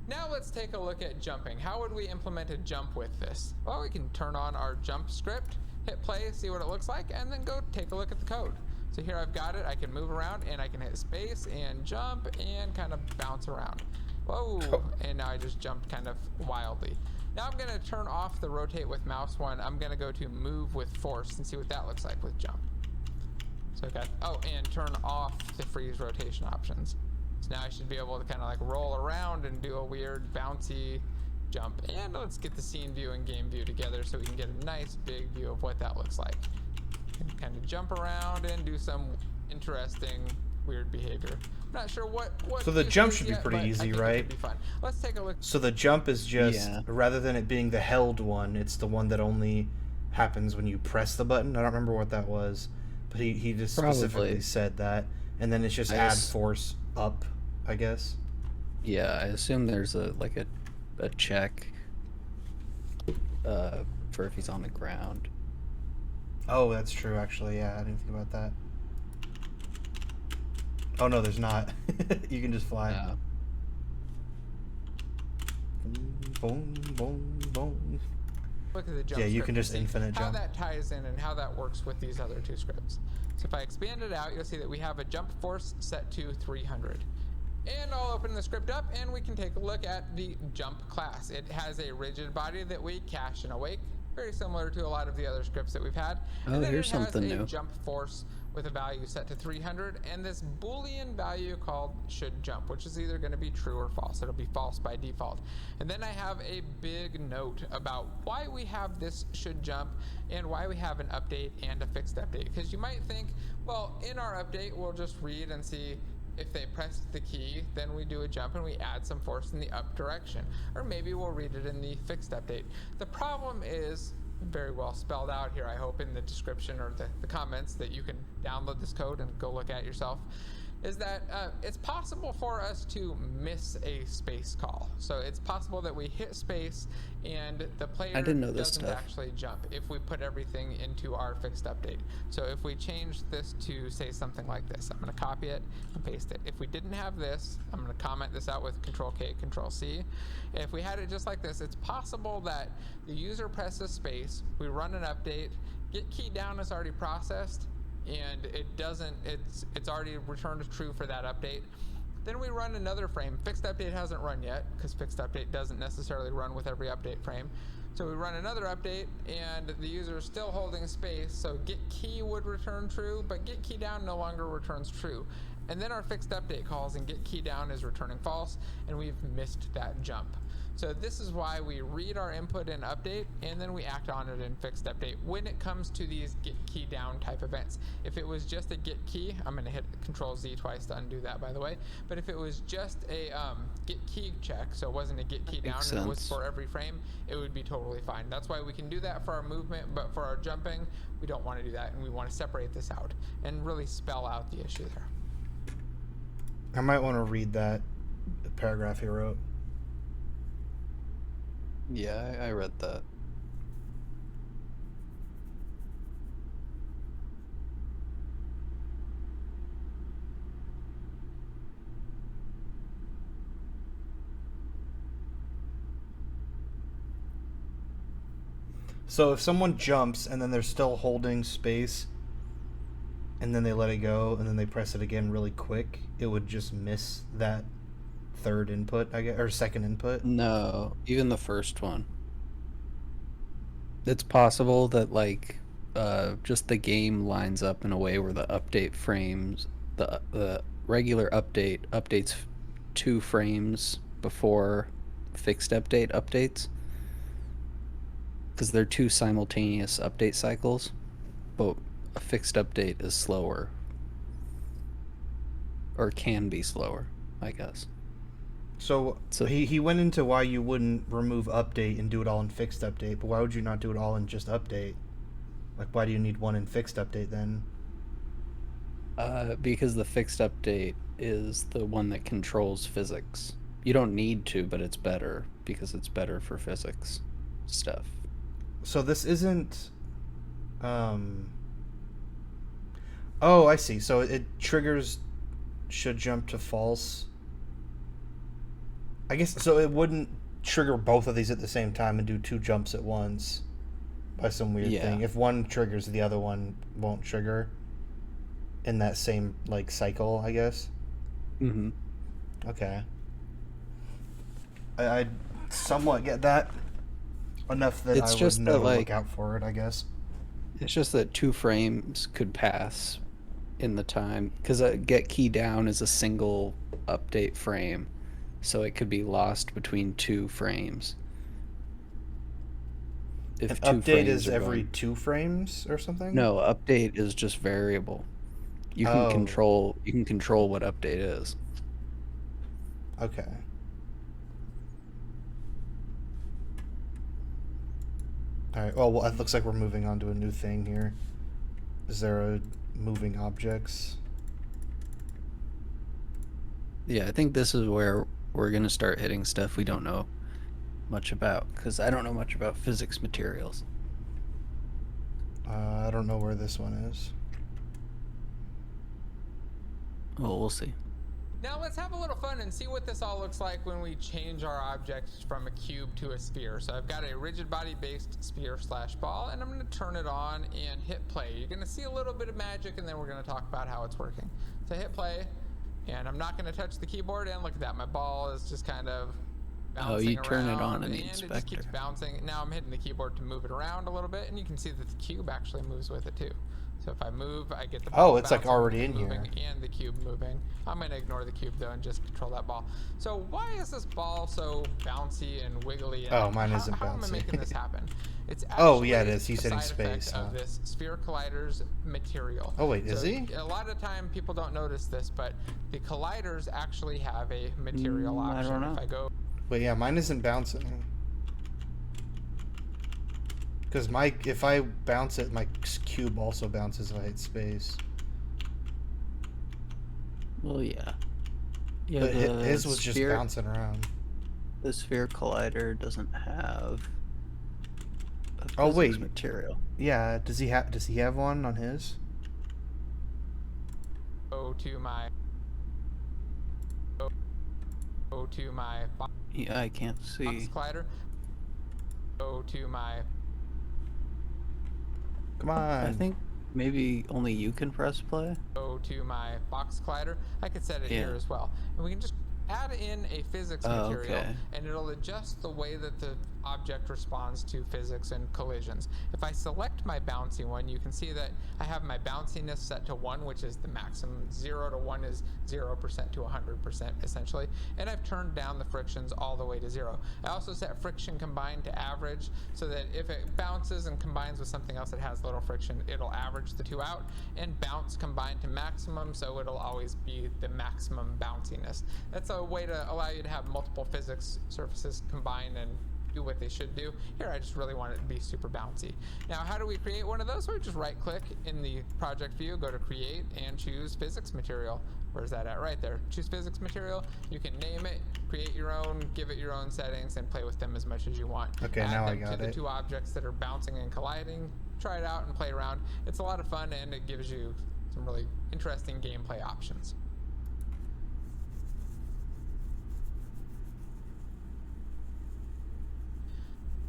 Now let's take a look at jumping. How would we implement a jump with this? Well, we can turn on our jump script, hit play, see what it looks like, and then go take a look at the code. So here I've got it. I can move around, and I can hit space and jump and kind of bounce around. Whoa, and now I just jumped kind of wildly. Now I'm gonna turn off the rotate with mouse one. I'm gonna go to move with force and see what that looks like with jump. So I've got, oh, and turn off the freeze rotation options. So now I should be able to kind of like roll around and do a weird bouncy jump. And let's get the scene view and game view together so we can get a nice big view of what that looks like. And kind of jump around and do some interesting weird behavior. I'm not sure what So the use jump it is should be yet, pretty but I easy, think it right? could be fun. Let's take a look. So the jump is just, Yeah. rather than it being the held one, it's the one that only happens when you press the button. I don't remember what that was, but he just specifically Probably. said that. And then it's just I add just- force up, I guess. Yeah, I assume there's a check for if he's on the ground. Oh, that's true, actually. Yeah, I didn't think about that. Oh, no, there's not. You can just fly. Yeah. Boom, boom, boom. Look at the jump Yeah, you script can to just see infinite how jump. that ties in and how that works with these other two scripts. So if I expand it out, you'll see that we have a jump force set to 300. And I'll open the script up and we can take a look at the jump class. It has a rigid body that we cache and awake, very similar to a lot of the other scripts that we've had. Oh, And then here's it has something a new. jump force with a value set to 300 and this Boolean value called should jump, which is either going to be true or false. It'll be false by default. And then I have a big note about why we have this should jump and why we have an update and a fixed update. Because you might think, well, in our update, we'll just read and see if they press the key, then we do a jump and we add some force in the up direction. Or maybe we'll read it in the fixed update. The problem is very well spelled out here, I hope, in the description or the comments that you can download this code and go look at yourself, is that it's possible for us to miss a space call. So it's possible that we hit space and the player I didn't know this doesn't stuff. actually jump if we put everything into our fixed update. So if we change this to say something like this, I'm going to copy it and paste it. If we didn't have this, I'm going to comment this out with Control K, Control C. If we had it just like this, it's possible that the user presses space, we run an update, get key down is already processed, and it doesn't, it's already returned true for that update. Then we run another frame. Fixed update hasn't run yet because fixed update doesn't necessarily run with every update frame. So we run another update and the user is still holding space, so get key would return true, but get key down no longer returns true. And then our fixed update calls and get key down is returning false, and we've missed that jump. So this is why we read our input in update and then we act on it in fixed update when it comes to these get key down type events. If it was just a get key, I'm going to hit Control Z twice to undo that, by the way. But if it was just a get key check, so it wasn't a get key down and it was for every frame, it would be totally fine. That's why we can do that for our movement, but for our jumping, we don't want to do that, and we want to separate this out and really spell out the issue there. I might want to read that paragraph he wrote. Yeah, I read that. So if someone jumps and then they're still holding space and then they let it go and then they press it again really quick, it would just miss that third input, I guess, or second input. No, even the first one. It's possible that like just the game lines up in a way where the update frames the regular update updates 2 frames before fixed update updates because they're 2 simultaneous update cycles, but a fixed update is slower or can be slower, I guess. So So he went into why you wouldn't remove update and do it all in fixed update, but why would you not do it all in just update? Like, why do you need one in fixed update then? because the fixed update is the one that controls physics. You don't need to, but it's better because it's better for physics stuff. So this isn't. Um. Oh, I see. So it triggers should jump to false. I guess so. It wouldn't trigger both of these at the same time and do 2 jumps at once by some weird Yeah. thing. If one triggers, the other one won't trigger in that same like cycle, I guess. Mm-hmm. Okay. I somewhat get that. Enough that It's I would just know that to like look out for it, I guess. it's just that 2 frames could pass in the time because a get key down is a single update frame, so it could be lost between 2 frames. An If two update frames is are every going, 2 frames or something? no, update is just variable. Oh, You can control what update is. okay. Alright, well, it looks like we're moving on to a new thing here. Is there a moving objects? Yeah, I think this is where we're gonna start hitting stuff we don't know much about because I don't know much about physics materials. I don't know where this one is. Well, we'll see. Now let's have a little fun and see what this all looks like when we change our object from a cube to a sphere. So I've got a rigid body based sphere slash ball, and I'm going to turn it on and hit play. You're going to see a little bit of magic, and then we're going to talk about how it's working. So hit play, and I'm not going to touch the keyboard, and look at that, my ball is just kind of bouncing Oh, you turn it on around, in the and it just inspector. keeps bouncing. Now I'm hitting the keyboard to move it around a little bit, and you can see that the cube actually moves with it too. So if I move, I get the ball Oh, it's like bouncing already and in moving here. and the cube moving. I'm going to ignore the cube though and just control that ball. So why is this ball so bouncy and wiggly? And Oh, mine isn't how am I bouncy. making this happen? It's Oh, yeah, it actually is. He's a hitting side space, effect huh? of this sphere collider's material. Oh, wait, is So he? A lot of time people don't notice this, but the colliders actually have a material I option. don't know. If I go Wait, yeah, mine isn't bouncing. Because if I bounce it, my cube also bounces if I hit space. Well, yeah. Yeah, But the his was just sphere, bouncing around. the sphere collider doesn't have a Oh, physics wait. material. Yeah, does he have one on his? to my box Yeah, I can't see. collider, go to my Come on. I think maybe only you can press play. go to my box collider. I could set it Yeah. here as well, and we can just add in a physics Oh, material, okay. and it'll adjust the way that the object responds to physics and collisions. If I select my bouncy one, you can see that I have my bounciness set to 1, which is the maximum. 0 to 1 is 0% to 100% essentially, and I've turned down the frictions all the way to 0. I also set friction combined to average, so that if it bounces and combines with something else that has little friction, it'll average the two out, and bounce combined to maximum, so it'll always be the maximum bounciness. That's a way to allow you to have multiple physics surfaces combine and do what they should do. Here I just really want it to be super bouncy. Now how do we create one of those? So we just right click in the project view, go to create, and choose physics material. Where's that at? Right there. Choose physics material. You can name it, create your own, give it your own settings, and play with them as much as you want. Okay, Add now I them got to the it. two objects that are bouncing and colliding. Try it out and play around. It's a lot of fun, and it gives you some really interesting gameplay options.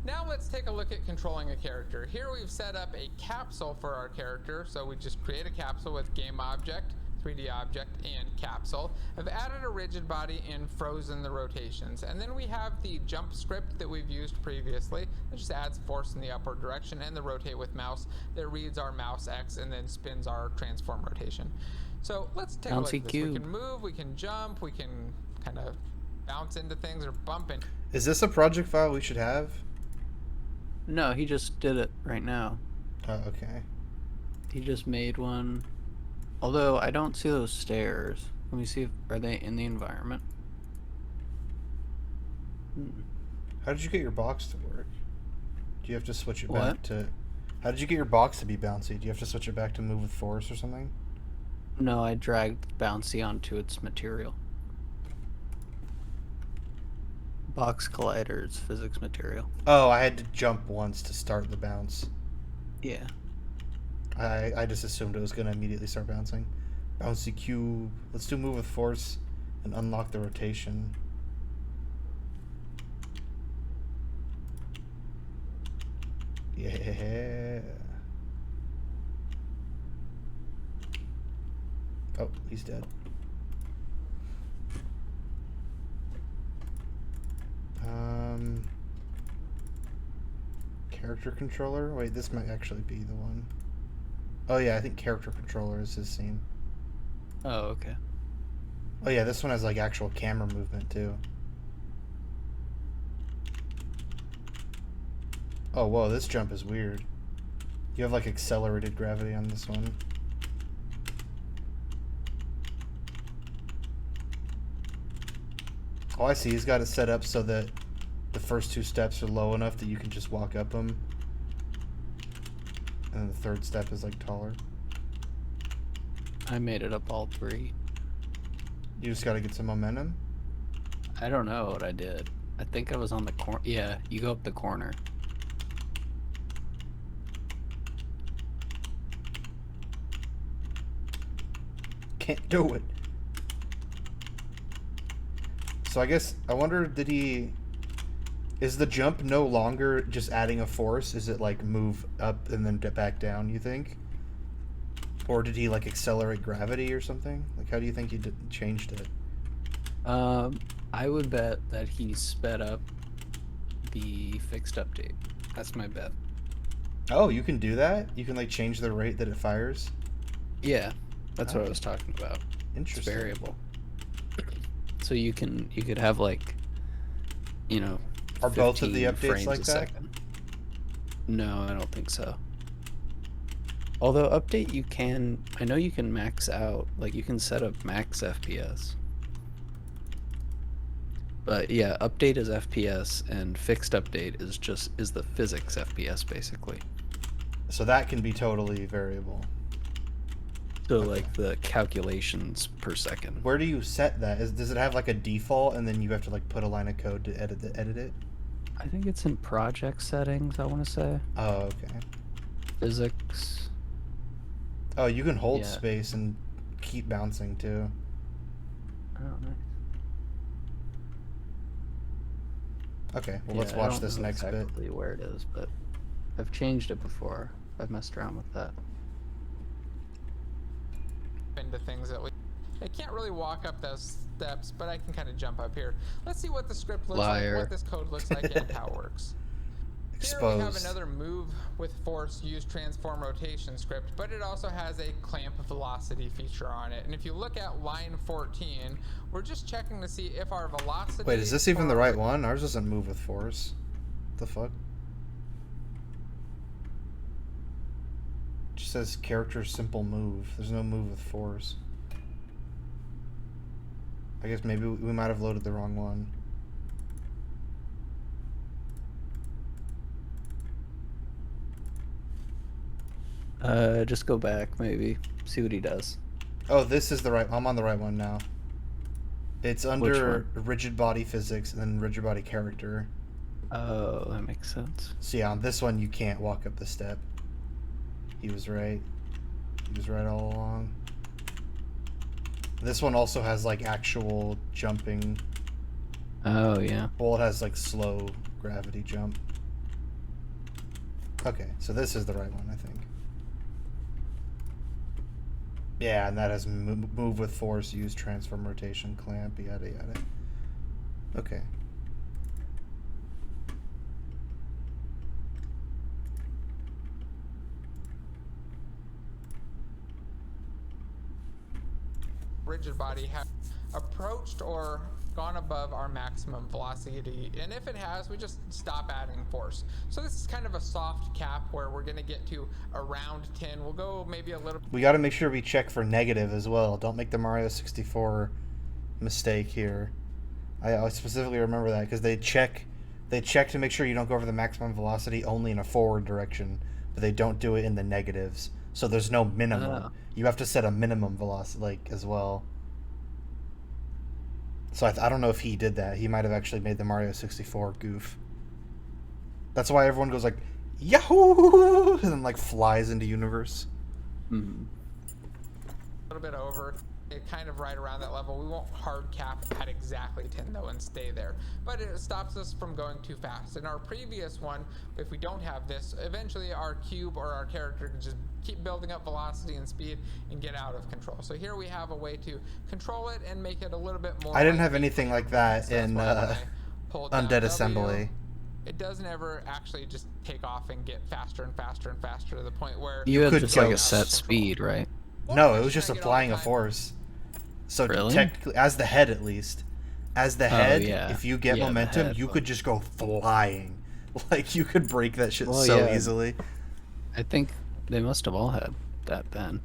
Now let's take a look at controlling a character. Here we've set up a capsule for our character, so we just create a capsule with game object, 3D object and capsule. I've added a rigid body and frozen the rotations. And then we have the jump script that we've used previously. It just adds force in the upward direction, and the rotate with mouse that reads our mouse X and then spins our transform rotation. So let's take a look Bouncy at this. cube. We can move, we can jump, we can kind of bounce into things or bump into. Is this a project file we should have? No, he just did it right now. Oh, okay. He just made one. Although I don't see those stairs. Let me see if are they in the environment. How did you get your box to work? Do you have to switch it What? back to... How did you get your box to be bouncy? Do you have to switch it back to move with force or something? No, I dragged bouncy onto its material. Box colliders, physics material. Oh, I had to jump once to start the bounce. Yeah. I just assumed it was going to immediately start bouncing. Bouncy cube. Let's do move with force and unlock the rotation. Yeah. Oh, he's dead. Character controller? Wait, this might actually be the one. Oh yeah, I think character controller is his scene. Oh, okay. Oh yeah, this one has like actual camera movement too. Oh whoa, this jump is weird. You have like accelerated gravity on this one. Oh, I see. He's got it set up so that the first two steps are low enough that you can just walk up them. And then the third step is like taller. I made it up all three. You just gotta get some momentum. I don't know what I did. I think I was on the corner. Yeah, you go up the corner. Can't do it. So I guess, I wonder, did he... Is the jump no longer just adding a force? Is it like move up and then get back down, you think? Or did he like accelerate gravity or something? Like how do you think he changed it? I would bet that he sped up the fixed update. That's my bet. Oh, you can do that? You can like change the rate that it fires? Yeah, that's what I Okay. was talking about. It's Interesting. variable. So you could have like, you know, Are both of the 15 updates frames like a that? second. No, I don't think so. Although update you can, I know you can max out, like you can set up max FPS. But yeah, update is FPS and fixed update is the physics FPS basically. So that can be totally variable. So Okay. like the calculations per second. Where do you set that? Does it have like a default and then you have to like put a line of code to edit it? I think it's in project settings, I want to say. Oh, okay. Physics. Oh, you can hold Yeah. space and keep bouncing too. Oh, nice. Okay, well Yeah, let's I watch don't this know next bit. exactly where it is, but I've changed it before. I've messed around with that. Into things that we... I can't really walk up those steps, but I can kind of jump up here. Let's see what the script looks Liar. like, what this code looks like, and how it works. Here we have Exposed. another move with force use transform rotation script, but it also has a clamp velocity feature on it. And if you look at line 14, we're just checking to see if our velocity... Wait, is this even the or- right one? Ours doesn't move with force. What the fuck? It just says character simple move. There's no move with force. I guess maybe we might have loaded the wrong one. Just go back, maybe. See what he does. Oh, this is the right... I'm on the right one now. It's under one? rigid body physics and then rigid body character. Oh, that makes sense. So yeah, on this one you can't walk up the step. He was right. He was right all along. This one also has like actual jumping. Oh, yeah. Well, it has like slow gravity jump. Okay, so this is the right one, I think. Yeah, and that has move with force, use transform, rotation, clamp, yada yada. Okay. Rigid body have approached or gone above our maximum velocity, and if it has, we just stop adding force. So this is kind of a soft cap where we're going to get to around 10. We'll go maybe a little. We got to make sure we check for negative as well. Don't make the Mario 64 mistake here. I specifically remember that because they check to make sure you don't go over the maximum velocity only in a forward direction, but they don't do it in the negatives. So there's no minimum. Oh. You have to set a minimum velocity like as well. So I don't know if he did that. He might have actually made the Mario 64 goof. That's why everyone goes like Yahoo! And then like flies into universe. Mm-hmm. A little bit over, kind of right around that level. We won't hard cap at exactly 10 though and stay there, but it stops us from going too fast. In our previous one, if we don't have this, eventually our cube or our character can just keep building up velocity and speed and get out of control. So here we have a way to control it and make it a little bit more. I didn't have anything like that in Undead Assembly. It doesn't ever actually just take off and get faster and faster and faster to the point where You had could just go like a out set of control. speed, right? No, it was just applying a force. So Really? technically, as the head at least, as the head, yeah. if you get Yeah, the momentum, head, you but- could just go flying. Like you could break that shit Well, so yeah. easily. I think they must have all had that then.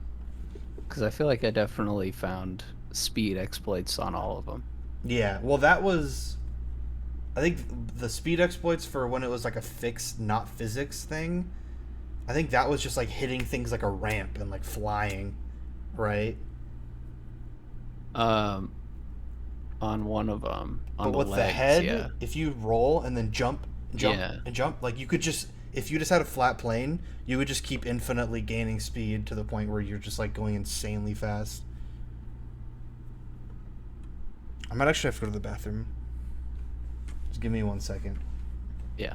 Because I feel like I definitely found speed exploits on all of them. Yeah, well, that was. I think the speed exploits for when it was like a fixed, not physics thing. I think that was just like hitting things like a ramp and like flying, right? On one of them, on But the with legs, the head, yeah. if you roll and then jump, Yeah. and jump, like you could just, if you just had a flat plane, you would just keep infinitely gaining speed to the point where you're just like going insanely fast. I might actually have to go to the bathroom. Just give me 1 second. Yeah.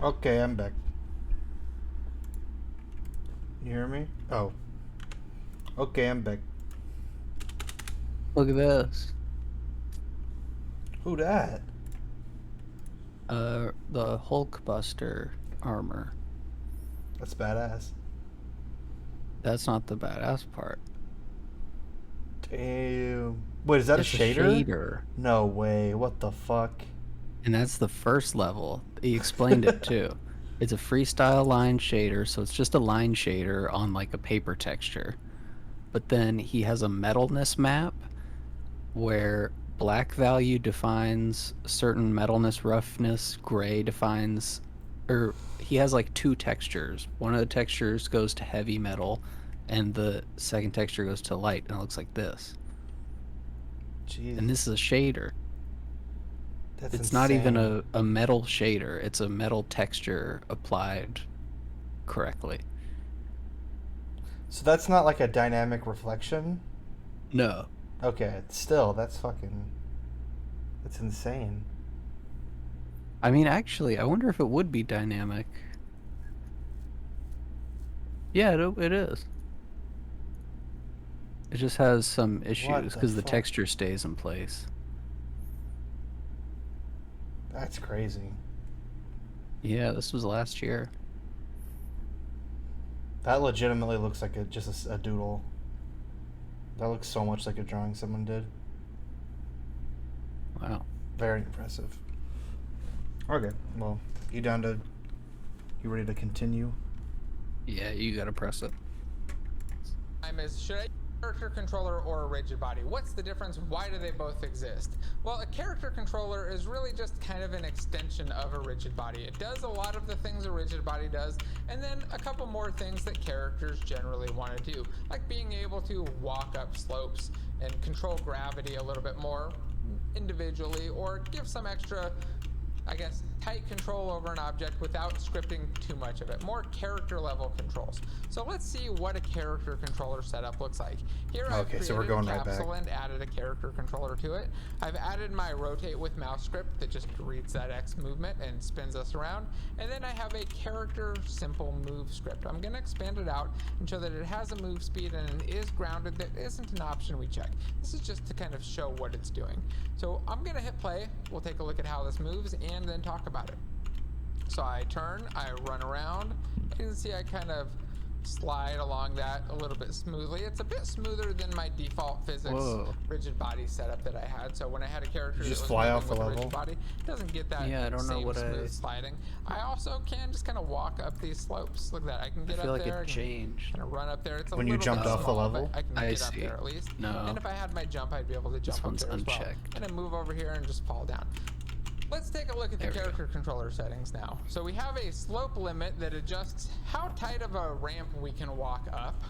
Okay, I'm back. You hear me? Oh. Okay, I'm back. Look at this. Who dat? The Hulkbuster armor. That's badass. That's not the badass part. Damn. Wait, is that It's a shader? shader. No way. What the fuck? And that's the first level. He explained it too. It's a freestyle line shader, so it's just a line shader on like a paper texture. But then he has a metalness map where black value defines certain metalness, roughness, gray defines, or he has like two textures. One of the textures goes to heavy metal, and the second texture goes to light, and it looks like this. Jesus. And this is a shader. That's It's insane. not even a metal shader, it's a metal texture applied correctly. So that's not like a dynamic reflection? No. Okay, still, that's fucking... That's insane. I mean, actually, I wonder if it would be dynamic. Yeah, it is. It just has some issues the because the fuck? texture stays in place. That's crazy. Yeah, this was last year. That legitimately looks like just a doodle. That looks so much like a drawing someone did. Wow. Very impressive. Okay, well, you down to... You ready to continue? Yeah, you gotta press it. Should I use a character controller or a rigid body? What's the difference? Why do they both exist? Well, a character controller is really just kind of an extension of a rigid body. It does a lot of the things a rigid body does, and then a couple more things that characters generally want to do, like being able to walk up slopes and control gravity a little bit more individually, or give some extra, I guess, tight control over an object without scripting too much of it. More character level controls. So let's see what a character controller setup looks like. Here I've Okay, so we're created going a right back. capsule and added a character controller to it. I've added my rotate with mouse script that just reads that X movement and spins us around. And then I have a character simple move script. I'm going to expand it out and show that it has a move speed and it is grounded. That isn't an option we check. This is just to kind of show what it's doing. So I'm going to hit play. We'll take a look at how this moves and then talk about it. So I turn, I run around. You can see I kind of slide along that a little bit smoothly. It's a bit smoother than my default physics rigid body setup that I had. So when I had a character You just that was fly moving off the with a level? rigid body, it doesn't get that Yeah, I don't know same what smooth sliding. I also can just kind of walk up these slopes. Look at that. I can I get feel up like there. it changed. Kind of run up there. It's a When you little jumped bit off the small, level? but I can I get up see. there at least. No. And if I had my jump, I'd be able to jump up one's there as well. unchecked. And I move over here and just fall down. Let's take a look at the There we go. character controller settings now. So we have a slope limit that adjusts how tight of a ramp we can walk up.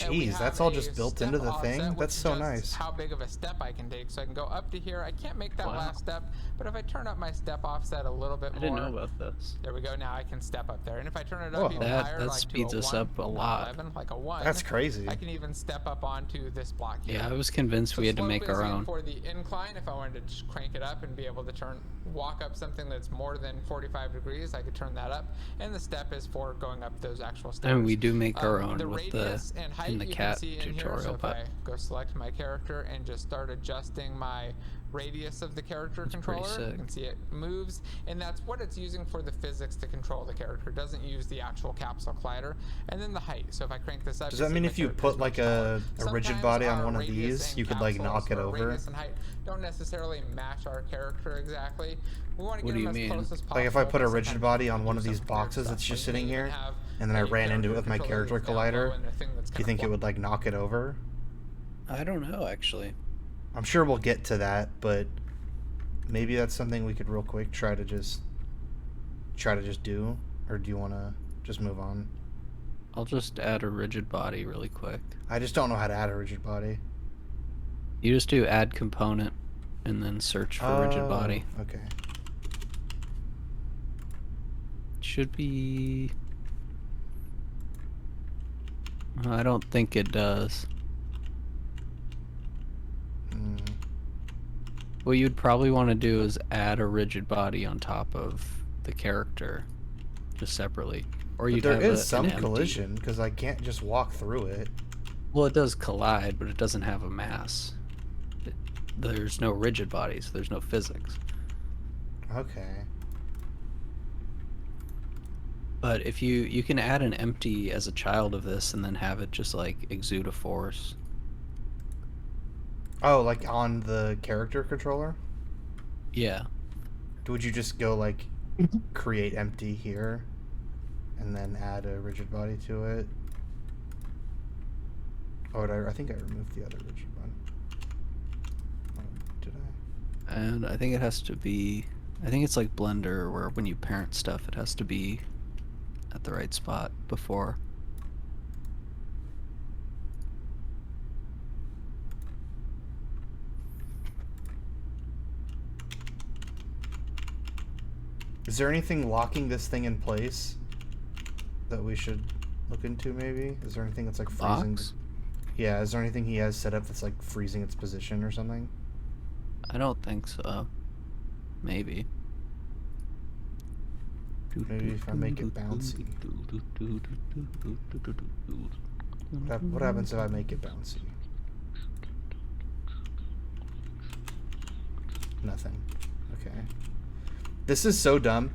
And we Jeez, have that's all a just built step into the offset, thing? which That's so adjusts nice. how big of a step I can take. So I can go up to here. I can't make that Wow. last step, but if I turn up my step offset a little bit I more. didn't know about this. There we go. Now I can step up there. And if I turn it Whoa. up even That- higher, that like speeds to a us 1, up a not lot. 11, like a 1. That's crazy. I can even step up onto this block here. Yeah, I was convinced we had to slope make is our in own. for the incline. If I wanted to just crank it up and be able to walk up something that's more than 45 degrees, I could turn that up. And the step is for going up those actual stairs. And we do make our own The with the radius and height in the you cat can see in here. tutorial, So if but I go select my character and just start adjusting my radius of the character That's pretty controller, you sick. can see it moves, and that's what it's using for the physics to control the character. It doesn't use the actual capsule collider. And then the height. So if I crank this up, Does you that see mean my if you character's put much like taller. a rigid Sometimes body on our one of radius these, and you could like capsules, knock it or over? Radius and height don't necessarily match our character exactly. We want to What get do them you as mean? close as possible. Like if I put a but rigid sometimes body you on can one do of these some weird boxes that's stuff. just Like, you sitting may even here, have and then I a ran into it character with my controller character that's down low collider, and a thing that's do you kinda think it blocked. would like knock it over? I don't know actually. I'm sure we'll get to that, but maybe that's something we could real quick try to just do, or do you want to just move on? I'll just add a rigid body really quick. I just don't know how to add a rigid body. You just do add component and then search for rigid body. Okay. Should be... I don't think it does. Mm. What you'd probably want to do is add a rigid body on top of the character. just separately. Or But you'd there have is an some empty. collision because I can't just walk through it. Well, it does collide, but it doesn't have a mass. There's no rigid body, so there's no physics. Okay. But if you can add an empty as a child of this and then have it just like exude a force. Oh, like on the character controller? Yeah. Would you just go like create empty here and then add a rigid body to it? Oh, I think I removed the other rigid one. Oh, did I? And I think it has to be, I think it's like Blender where when you parent stuff, it has to be at the right spot before. Is there anything locking this thing in place that we should look into maybe? Is there anything that's like freezing? Box? Yeah, is there anything he has set up that's like freezing its position or something? I don't think so. Maybe. Maybe if I make it bouncy. What happens if I make it bouncy? Nothing. Okay. This is so dumb.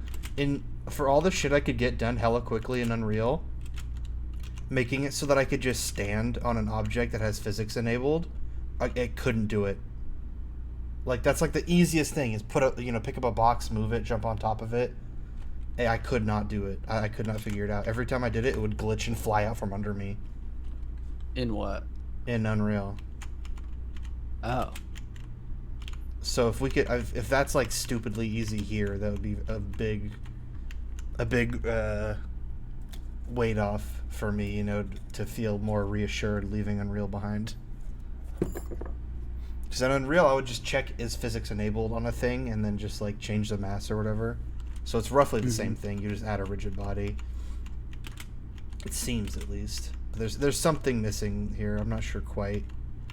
For all the shit I could get done hella quickly in Unreal, making it so that I could just stand on an object that has physics enabled, it couldn't do it. Like that's like the easiest thing is pick up a box, move it, jump on top of it. I could not do it. I could not figure it out. Every time I did it, it would glitch and fly out from under me. In what? In Unreal. Oh. So if we could, if that's like stupidly easy here, that would be a big weight off for me, you know, to feel more reassured leaving Unreal behind. Because in Unreal, I would just check is physics enabled on a thing and then just like change the mass or whatever. So it's roughly the same thing. You just add a rigid body. It seems, at least. There's something missing here. I'm not sure quite.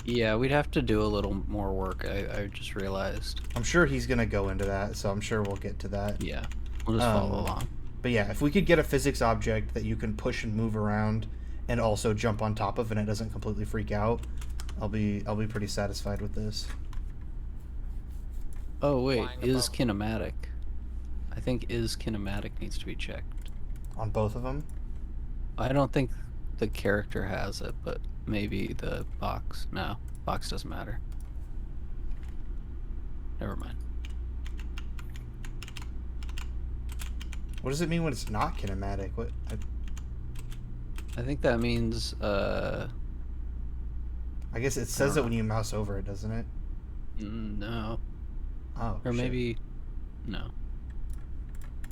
Yeah, we'd have to do a little more work. I just realized. I'm sure he's gonna go into that, so I'm sure we'll get to that. Yeah, we'll just follow along. But yeah, if we could get a physics object that you can push and move around, and also jump on top of, and it doesn't completely freak out, I'll be pretty satisfied with this. Oh wait, Flying is above. kinematic? I think is kinematic needs to be checked. On both of them? I don't think the character has it, but maybe the box. No, box doesn't matter. Never mind. What does it mean when it's not kinematic? What? I think that means I guess it says don't it when you mouse over it, doesn't it? no, Oh, or shit. maybe no.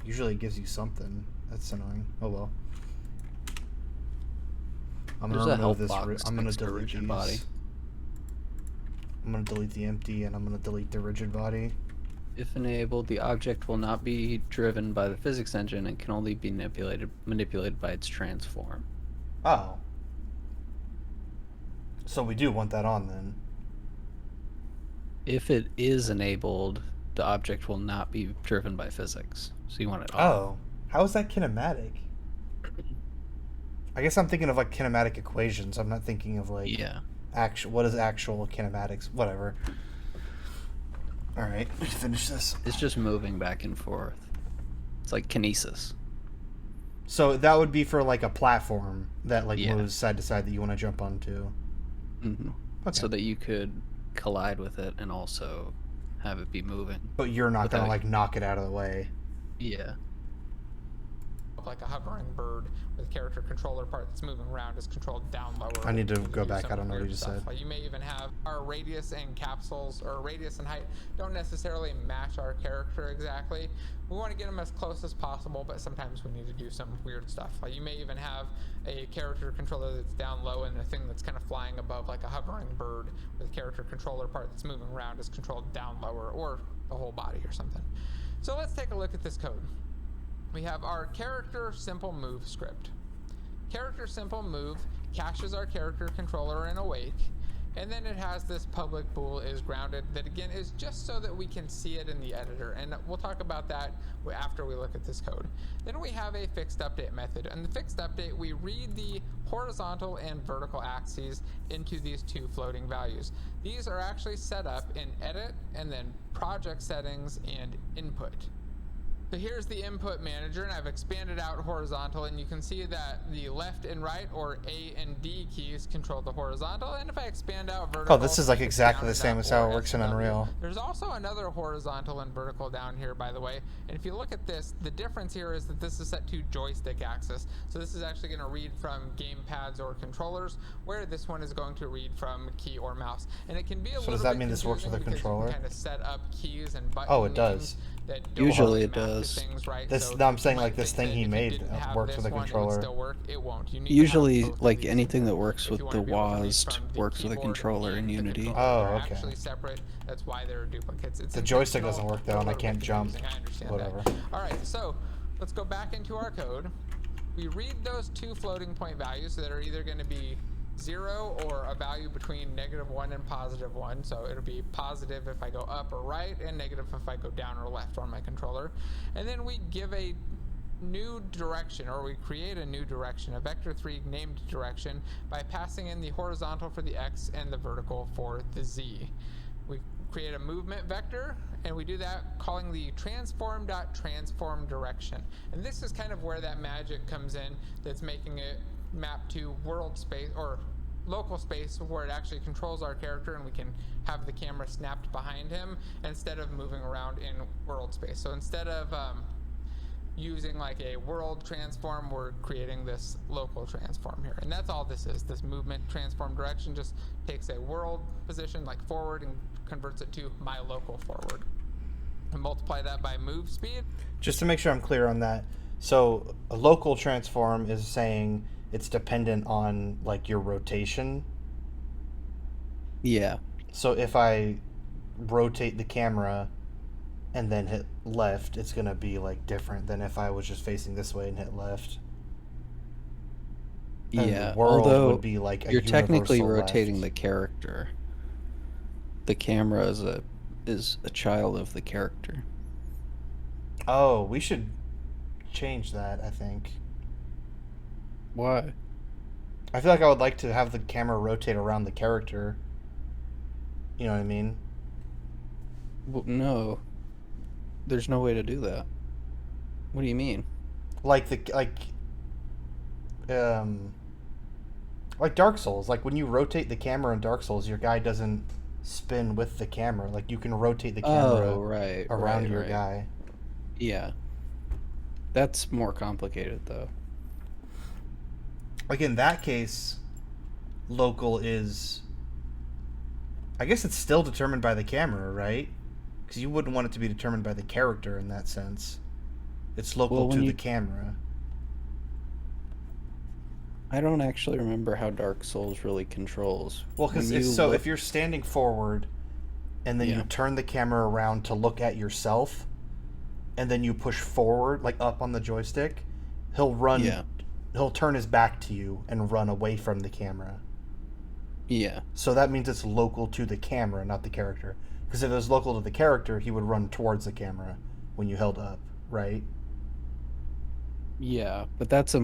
Usually it gives you something. That's annoying. Oh well. I'm There's gonna a remove health this. box I'm gonna next to delete rigid these. body. I'm gonna delete the empty and I'm gonna delete the rigid body. If enabled, the object will not be driven by the physics engine and can only be manipulated by its transform. Oh. So we do want that on then. If it is enabled, the object will not be driven by physics. So you want it on. Oh. How is that kinematic? I guess I'm thinking of like kinematic equations. I'm not thinking of like Yeah. what is actual kinematics? Whatever. All right, we can finish this. It's just moving back and forth. It's like kinesis. So that would be for like a platform that like Yeah. moves side to side that you want to jump onto. Mm-hmm. Okay. So that you could collide with it and also have it be moving. But you're not gonna Without- like knock it out of the way. Yeah. Like a hovering bird with character controller part that's moving around is controlled down lower. I need to You go do back. some I don't know what weird you just stuff. said. Like you may even have our radius and capsules, or radius and height, don't necessarily match our character exactly. We want to get them as close as possible, but sometimes we need to do some weird stuff. Like you may even have a character controller that's down low and a thing that's kind of flying above, like a hovering bird with a character controller part that's moving around is controlled down lower, or the whole body or something. So let's take a look at this code. We have our character simple move script. Character simple move caches our character controller in awake, And then it has this public bool is grounded that again is just so that we can see it in the editor. And we'll talk about that after we look at this code. Then we have a fixed update method. And the fixed update, we read the horizontal and vertical axes into these two floating values. These are actually set up in edit and then project settings and input. So here's the input manager, and I've expanded out horizontal, and you can see that the left and right, or A and D keys, control the horizontal, and if I expand out vertical... Oh, this is like exactly the same as how it works in Unreal. There's also another horizontal and vertical down here, by the way, and if you look at this, the difference here is that this is set to joystick axis. So this is actually going to read from game pads or controllers, where this one is going to read from key or mouse. And it can be a little bit confusing. So does that mean this works with a controller? You can kind of set up keys and buttons. Oh, it does. Usually it does. Things, right? This, So no, I'm saying like you this might thing think he that if made you didn't have works this with a one, it would controller. still work. It won't. You need to Usually, have both of like these anything that enabled works if with you the want to be able to read WASD from the works with a keyboard controller in and the Unity. controller. Oh, They're okay. actually separate. That's why they're duplicates. It's The joystick doesn't intentional, work though, and I a little can't bit jump. confusing. I understand Whatever. that. All right, so let's go back into our code. We read those two floating point values that are either going to be 0 or a value between -1 and +1. So it'll be positive if I go up or right, and negative if I go down or left on my controller. And then we give a new direction, or we create a new direction, a vector3 named direction, by passing in the horizontal for the X and the vertical for the Z. We create a movement vector, and we do that calling the transform.transform direction. And this is kind of where that magic comes in, that's making it map to world space or local space, where it actually controls our character and we can have the camera snapped behind him instead of moving around in world space. So instead of using like a world transform, we're creating this local transform here. And that's all this is. This movement transform direction just takes a world position like forward and converts it to my local forward. And multiply that by move speed. Just to make sure I'm clear on that. So a local transform is saying it's dependent on like your rotation. Yeah. So if I rotate the camera and then hit left, it's going to be like different than if I was just facing this way and hit left. And Yeah, the world although would be like a you're technically universal rotating left. the character. The camera is a child of the character. Oh, we should change that, I think. Why? I feel like I would like to have the camera rotate around the character. You know what I mean? Well, no. There's no way to do that. What do you mean? Like Dark Souls. Like when you rotate the camera in Dark Souls, your guy doesn't spin with the camera. Like you can rotate the camera right, around right, your right. guy. Yeah. That's more complicated, though. Like in that case, local is, I guess it's still determined by the camera, right? Because you wouldn't want it to be determined by the character in that sense. It's local to the camera. I don't actually remember how Dark Souls really controls. Well, because if you're standing forward and then you turn the camera around to look at yourself, and then you push forward, like up on the joystick, he'll run. Yeah. He'll turn his back to you and run away from the camera. Yeah. So that means it's local to the camera, not the character. Because if it was local to the character, he would run towards the camera when you held up, right? Yeah, but that's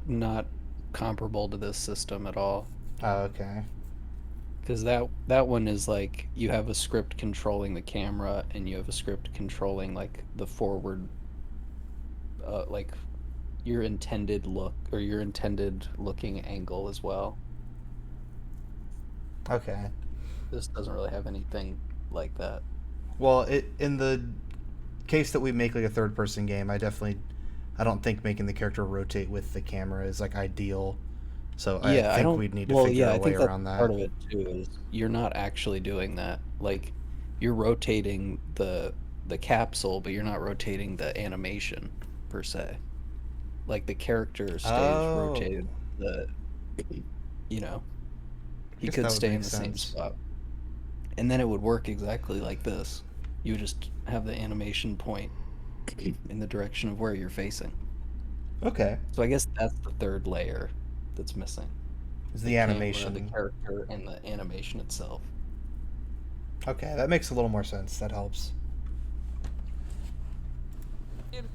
not comparable to this system at all. Oh, okay. Because that one is like you have a script controlling the camera, and you have a script controlling like the forward, like your intended look or your intended looking angle as well. Okay. This doesn't really have anything like that. Well, in the case that we make like a third-person game, I don't think making the character rotate with the camera is like ideal. So I think we'd need to figure a way around that. Part of it too is you're not actually doing that. Like you're rotating the capsule, but you're not rotating the animation per se. Like the character stays rotated. He Guess could that would stay in make the same sense. spot, and then it would work exactly like this. You would just have the animation point in the direction of where you're facing. Okay. So I guess that's the third layer that's missing. Is the camera, animation. the character, and the animation itself. Okay, that makes a little more sense. That helps. And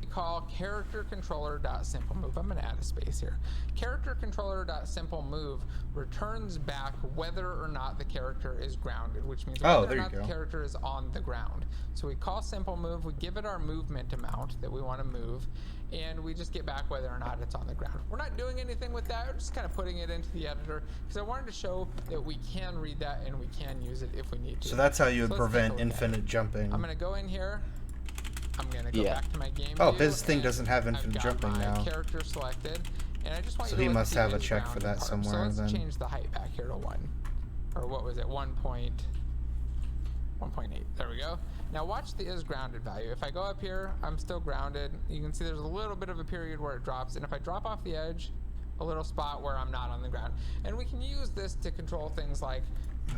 we call character controller.simpleMove. I'm going to add a space here. Character controller.simpleMove returns back whether or not the character is grounded, which means whether or not the character is on the ground. So we call simplemove, we give it our movement amount that we want to move, and we just get back whether or not it's on the ground. We're not doing anything with that, we're just kind of putting it into the editor because I wanted to show that we can read that and we can use it if we need to. So that's how you would prevent infinite jumping. I'm going to go in here. I'm going to go back to my game Oh, view, his thing doesn't have infinite jumping now. Character selected, and I just want so you to he must have a is check for that part. somewhere. So let's change the height back here to 1. Or what was it? 1.8. There we go. Now watch the is grounded value. If I go up here, I'm still grounded. You can see there's a little bit of a period where it drops, and if I drop off the edge, a little spot where I'm not on the ground. And we can use this to control things like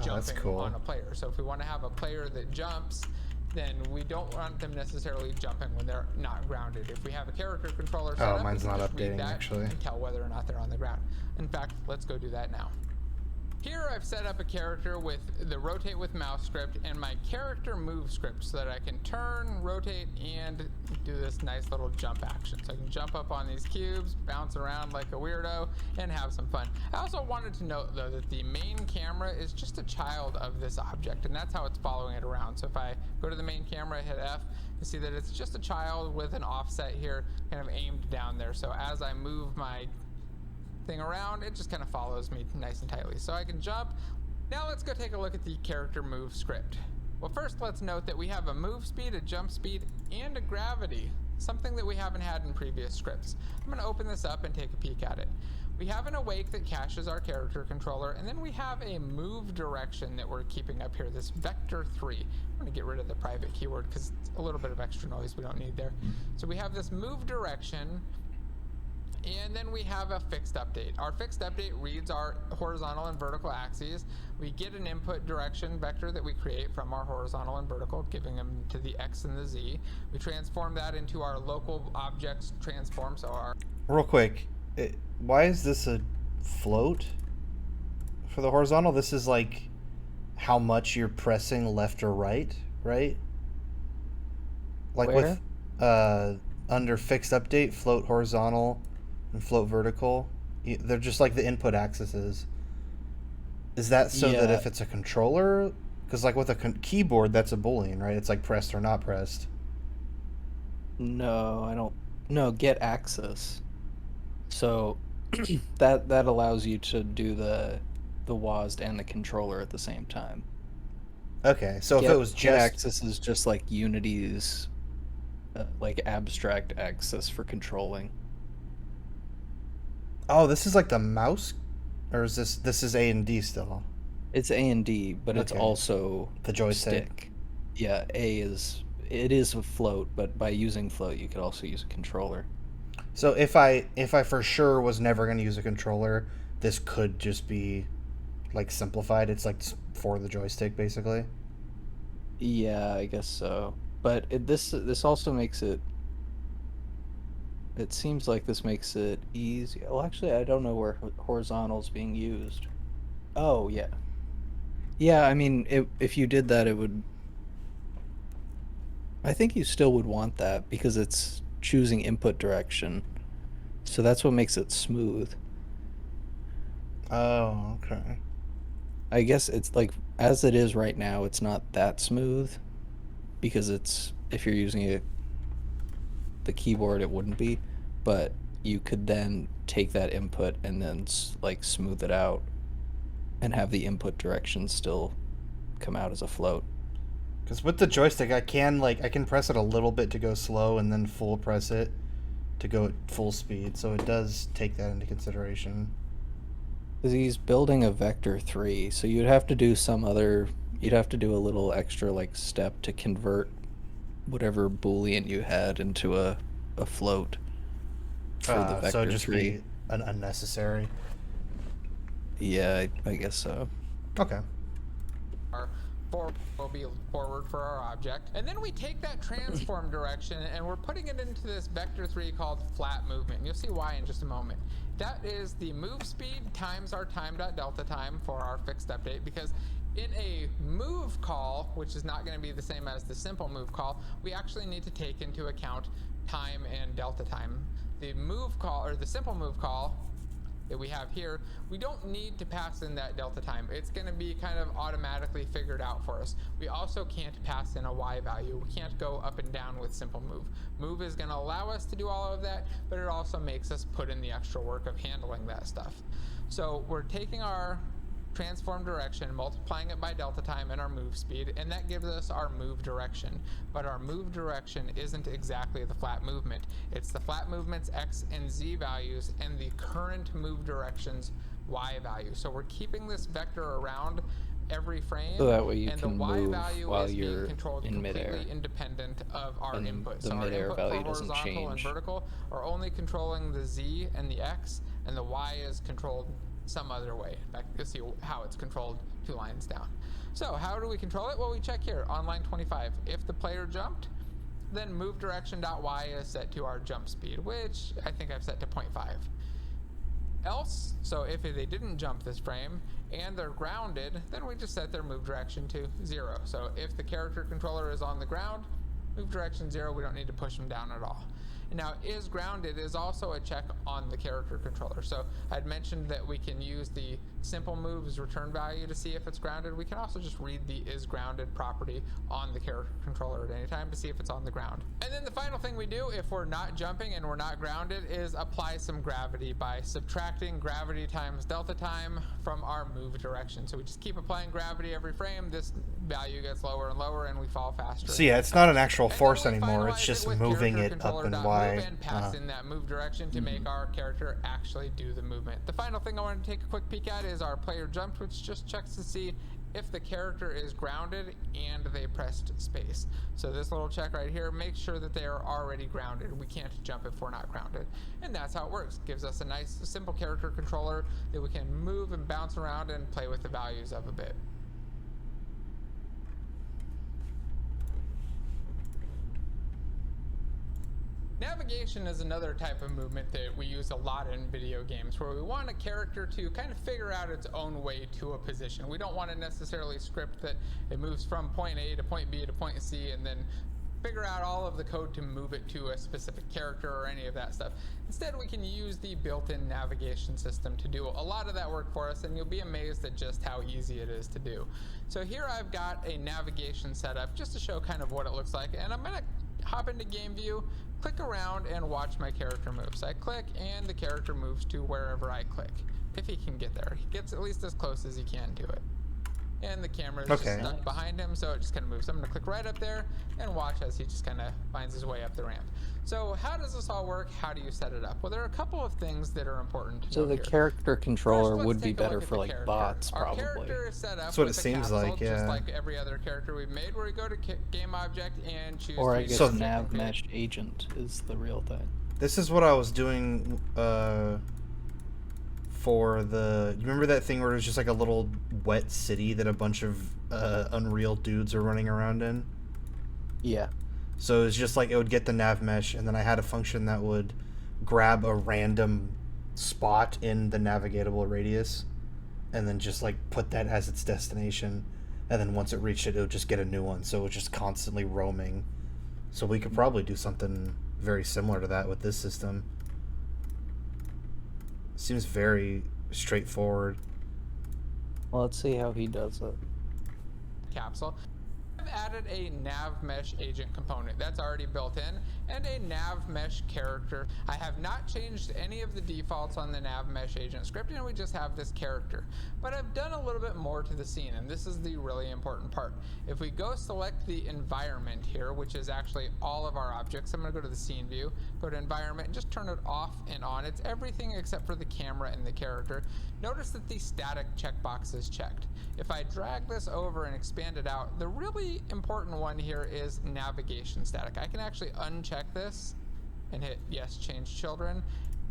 jumping on a player. So if we want to have a player that jumps, then we don't want them necessarily jumping when they're not grounded. If we have a character controller set up, mine's we can not just read updating that actually. and tell whether or not they're on the ground. In fact, let's go do that now. Here I've set up a character with the rotate with mouse script and my character move script so that I can turn, rotate, and do this nice little jump action. So I can jump up on these cubes, bounce around like a weirdo, and have some fun. I also wanted to note though that the main camera is just a child of this object, and that's how it's following it around. So if I go to the main camera, hit F, you see that it's just a child with an offset here, kind of aimed down there. So as I move my thing around, it just kind of follows me nice and tightly. So I can jump. Now let's go take a look at the character move script. Well, first let's note that we have a move speed, a jump speed, and a gravity, something that we haven't had in previous scripts. I'm going to open this up and take a peek at it. We have an awake that caches our character controller, and then we have a move direction that we're keeping up here, this vector 3. I'm going to get rid of the private keyword because it's a little bit of extra noise we don't need there. So we have this move direction, and then we have a fixed update. Our fixed update reads our horizontal and vertical axes. We get an input direction vector that we create from our horizontal and vertical, giving them to the X and the Z. We transform that into our local objects transform, so our... Real quick, why is this a float for the horizontal? This is like how much you're pressing left or right, right? Like where? With under fixed update, float horizontal and float vertical, they're just like the input axes. Is that so that if it's a controller, because like with a keyboard, that's a boolean, right? It's like pressed or not pressed. No, I don't. No, get access. So that allows you to do the WASD and the controller at the same time. Okay, so if it was get just access is just like Unity's like abstract access for controlling. Oh, this is like the mouse, or is this is A and D still? It's A and D, but it's also the joystick. Stick. Yeah, it is a float, but by using float, you could also use a controller. So if I for sure was never going to use a controller, this could just be like simplified. It's like for the joystick, basically. Yeah, I guess so. But this also makes it. It seems like this makes it easy. Well, actually, I don't know where horizontal is being used. Oh, yeah. Yeah, I mean, if you did that, it would... I think you still would want that because it's choosing input direction. So that's what makes it smooth. Oh, okay. I guess it's like, as it is right now, it's not that smooth because if you're using the keyboard, it wouldn't be, but you could then take that input and then like smooth it out and have the input direction still come out as a float. Because with the joystick, I can press it a little bit to go slow and then full press it to go at full speed, so it does take that into consideration. Because he's building a vector 3, so you'd have to do you'd have to do a little extra like step to convert whatever boolean you had into a float for the vector so it'd just 3. be an unnecessary. Yeah, I guess so. Okay. Our will be forward for our object. And then we take that transform direction and we're putting it into this vector 3 called flat movement. And you'll see why in just a moment. That is the move speed times our time.delta time for our fixed update, because in a move call, which is not going to be the same as the simple move call, we actually need to take into account time and delta time. The move call, or the simple move call that we have here, we don't need to pass in that delta time. It's going to be kind of automatically figured out for us. We also can't pass in a y value. We can't go up and down with simple move. Move is going to allow us to do all of that, but it also makes us put in the extra work of handling that stuff. So we're taking our transform direction, multiplying it by delta time and our move speed, and that gives us our move direction. But our move direction isn't exactly the flat movement. It's the flat movement's x and z values and the current move direction's y value. So we're keeping this vector around every frame, So that way you and can the y move value while is being you're controlled in completely midair. independent of our And input. the So our midair input value for doesn't horizontal and change. vertical are only controlling the z and the x, and the y is controlled some other way. In fact, you'll see how it's controlled 2 lines down. So how do we control it? Well, we check here on line 25. If the player jumped, then move direction.y is set to our jump speed, which I think I've set to 0.5. Else, so if they didn't jump this frame and they're grounded, then we just set their move direction to 0. So if the character controller is on the ground, move direction 0, we don't need to push them down at all. And now is grounded is also a check on the character controller. So I'd mentioned that we can use the simple moves return value to see if it's grounded. We can also just read the is grounded property on the character controller at any time to see if it's on the ground. And then the final thing we do if we're not jumping and we're not grounded is apply some gravity by subtracting gravity times delta time from our move direction. So we just keep applying gravity every frame. This value gets lower and lower and we fall faster. So yeah, it's not an actual And force then we anymore. finalize It's just with moving character it up and controller.move y. and pass in that move direction to make our character actually do the movement. The final thing I wanted to take a quick peek at is our player jumped, which just checks to see if the character is grounded and they pressed space. So this little check right here makes sure that they are already grounded. We can't jump if we're not grounded. And that's how it works. Gives us a nice simple character controller that we can move and bounce around and play with the values of a bit. Navigation is another type of movement that we use a lot in video games, where we want a character to kind of figure out its own way to a position. We don't want to necessarily script that it moves from point A to point B to point C and then figure out all of the code to move it to a specific character or any of that stuff. Instead, we can use the built-in navigation system to do a lot of that work for us, and you'll be amazed at just how easy it is to do. So here I've got a navigation setup just to show kind of what it looks like, and I'm going to hop into game view, click around, and watch my character move. So I click and the character moves to wherever I click, if he can get there. He gets at least as close as he can to it. And the camera is just stuck behind him, so it just kind of moves. I'm going to click right up there and watch as he just kind of finds his way up the ramp. So how does this all work? How do you set it up? Well, there are a couple of things that are important to So note the here. character controller First, would let's be take a look better at for the like character. bots, Our probably. character is set up That's what with it a seems capsule, like, yeah. just like every other character we've made, where we go to game object and choose Or I to guess So- nav mesh agent is the real thing. This is what I was doing for the... You remember that thing where it was just like a little wet city that a bunch of Unreal dudes are running around in? Yeah. So it was just like it would get the nav mesh, and then I had a function that would grab a random spot in the navigatable radius and then just like put that as its destination, and then once it reached it would just get a new one, so it was just constantly roaming. So we could probably do something very similar to that with this system. Seems very straightforward. Well, let's see how he does it. capsule. I've added a nav mesh agent component that's already built in and a nav mesh character. I have not changed any of the defaults on the nav mesh agent script, and we just have this character. But I've done a little bit more to the scene, and this is the really important part. If we go select the environment here, which is actually all of our objects, I'm going to go to the scene view, go to environment, and just turn it off and on. It's everything except for the camera and the character. Notice that the static checkbox is checked. If I drag this over and expand it out, the really important one here is navigation static. I can actually uncheck this and hit yes, change children,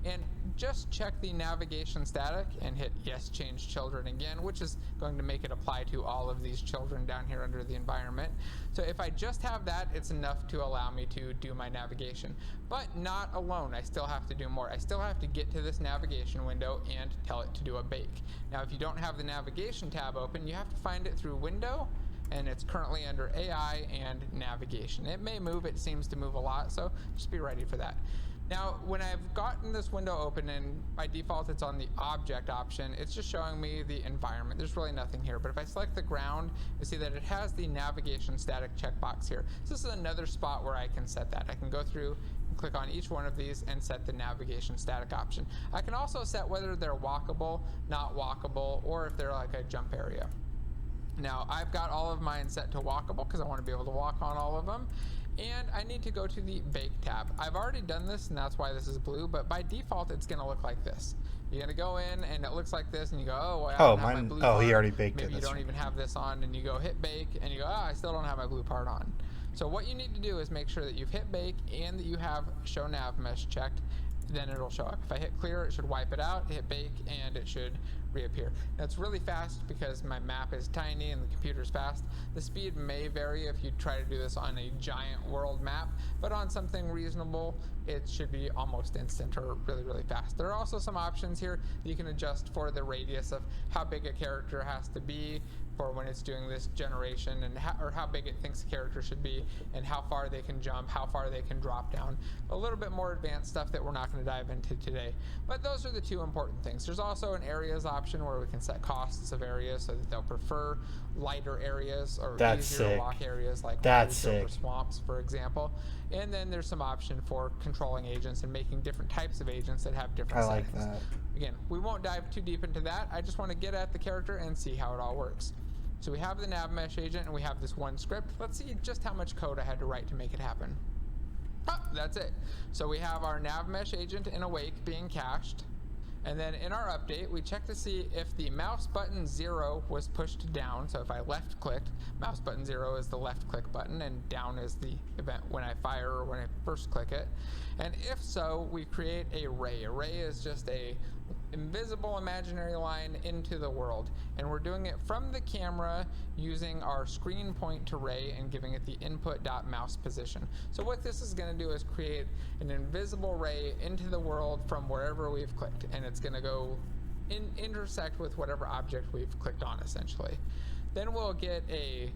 and just check the navigation static and hit yes, change children again, which is going to make it apply to all of these children down here under the environment. So if I just have that, it's enough to allow me to do my navigation, but not alone. I still have to do more. I still have to get to this navigation window and tell it to do a bake. Now, if you don't have the navigation tab open, you have to find it through window, and it's currently under AI and navigation. It may move, it seems to move a lot, so just be ready for that. Now, when I've gotten this window open, and by default it's on the object option, it's just showing me the environment. There's really nothing here, but if I select the ground, you see that it has the navigation static checkbox here. So this is another spot where I can set that. I can go through and click on each one of these and set the navigation static option. I can also set whether they're walkable, not walkable, or if they're like a jump area. Now, I've got all of mine set to walkable because I want to be able to walk on all of them. And I need to go to the bake tab. I've already done this, and that's why this is blue, but by default it's going to look like this. You're going to go in and it looks like this, and you go, oh, well, I don't have my blue part. He already baked Maybe it. you don't even have this on, and you go hit bake, and you go, oh, I still don't have my blue part on. So what you need to do is make sure that you've hit bake and that you have show nav mesh checked, then it'll show up. If I hit clear, it should wipe it out, hit bake, and it should reappear. Now, it's really fast because my map is tiny and the computer's fast. The speed may vary if you try to do this on a giant world map, but on something reasonable, it should be almost instant or really, really fast. There are also some options here that you can adjust for the radius of how big a character has to be for when it's doing this generation, and how big it thinks the character should be, and how far they can jump, how far they can drop down. A little bit more advanced stuff that we're not going to dive into today. But those are the two important things. There's also an areas option where we can set costs of areas so that they'll prefer lighter areas or easier to walk areas like or swamps, for example. And then there's some option for controlling agents and making different types of agents that have different settings. I like that. Again, we won't dive too deep into that. I just want to get at the character and see how it all works. So we have the nav mesh agent and we have this one script. Let's see just how much code I had to write to make it happen. Oh, that's it. So we have our nav mesh agent in awake being cached. And then in our update, we check to see if the mouse button 0 was pushed down. So if I left clicked, mouse button 0 is the left click button, and down is the event when I fire or when I first click it. And if so, we create a ray. A ray is just a invisible imaginary line into the world, and we're doing it from the camera using our screen point to ray and giving it the input.mouse position. So what this is going to do is create an invisible ray into the world from wherever we've clicked, and it's going to go intersect with whatever object we've clicked on, essentially. Then we'll get a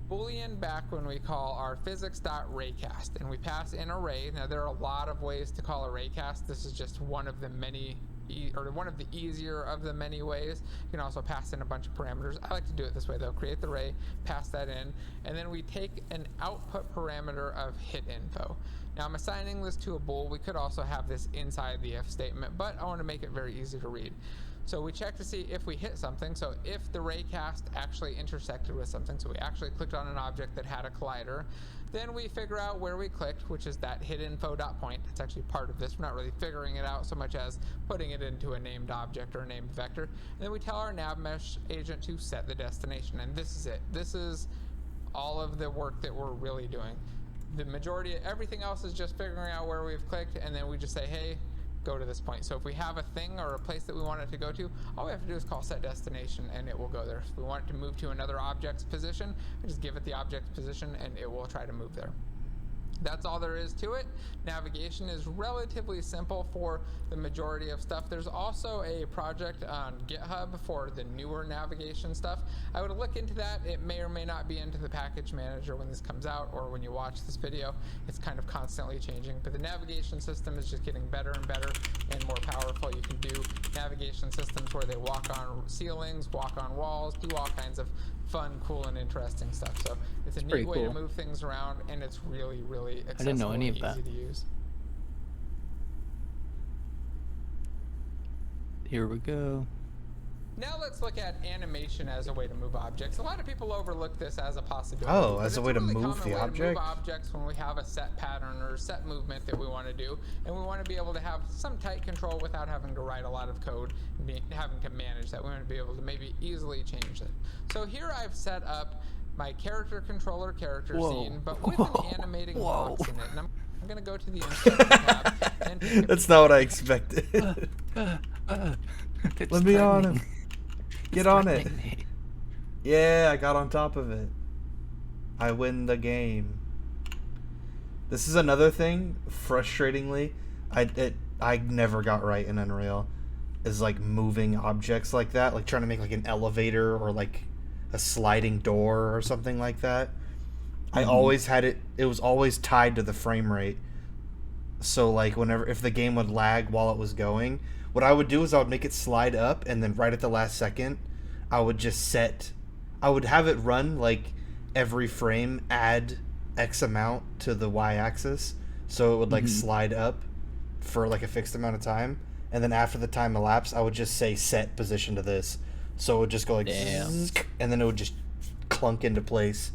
Boolean back when we call our physics.raycast, and we pass in array. Now, there are a lot of ways to call a raycast. This is just one of the many, or one of the easier of the many ways. You can also pass in a bunch of parameters. I like to do it this way though. Create the ray, pass that in, and then we take an output parameter of hit info. Now, I'm assigning this to a bool. We could also have this inside the if statement, but I want to make it very easy to read. So we check to see if we hit something. So if the raycast actually intersected with something, so we actually clicked on an object that had a collider, then we figure out where we clicked, which is that hit info.point. It's actually part of this. We're not really figuring it out so much as putting it into a named object or a named vector. And then we tell our nav mesh agent to set the destination. And this is it. This is all of the work that we're really doing. The majority of everything else is just figuring out where we've clicked, and then we just say, hey, go to this point. So if we have a thing or a place that we want it to go to, all we have to do is call set destination and it will go there. If we want it to move to another object's position, we just give it the object's position and it will try to move there. That's all there is to it. Navigation is relatively simple for the majority of stuff. There's also a project on GitHub for the newer navigation stuff. I would look into that. It may or may not be into the package manager when this comes out or when you watch this video. It's kind of constantly changing, but the navigation system is just getting better and better and more powerful. You can do navigation systems where they walk on ceilings, walk on walls, do all kinds of fun, cool, and interesting stuff. So it's a neat way to move things around, and it's really, really accessible. I didn't know any of that. Easy to use. Here we go. Now let's look at animation as a way to move objects. A lot of people overlook this as a possibility. Oh, as a way to really move the object? To move objects when we have a set pattern or set movement that we want to do, and we want to be able to have some tight control without having to write a lot of code and having to manage that. We want to be able to maybe easily change it. So here I've set up my character controller character scene, but with an animating box in it. And I'm going to go to the instruction tab, authentic. That's not what I expected. It's Let me on threatening. him. Get It's on it. threatening me. Yeah, I got on top of it. I win the game. This is another thing, frustratingly, I never got right in Unreal, is like moving objects like that, like trying to make like an elevator or like a sliding door or something like that. I always had it was always tied to the frame rate. So like whenever if the game would lag while it was going, what I would do is I would make it slide up and then right at the last second, I would just I would have it run like every frame add X amount to the Y axis, so it would like slide up for like a fixed amount of time, and then after the time elapsed, I would just say set position to this, so it would just go like Damn. zzz, and then it would just clunk into place,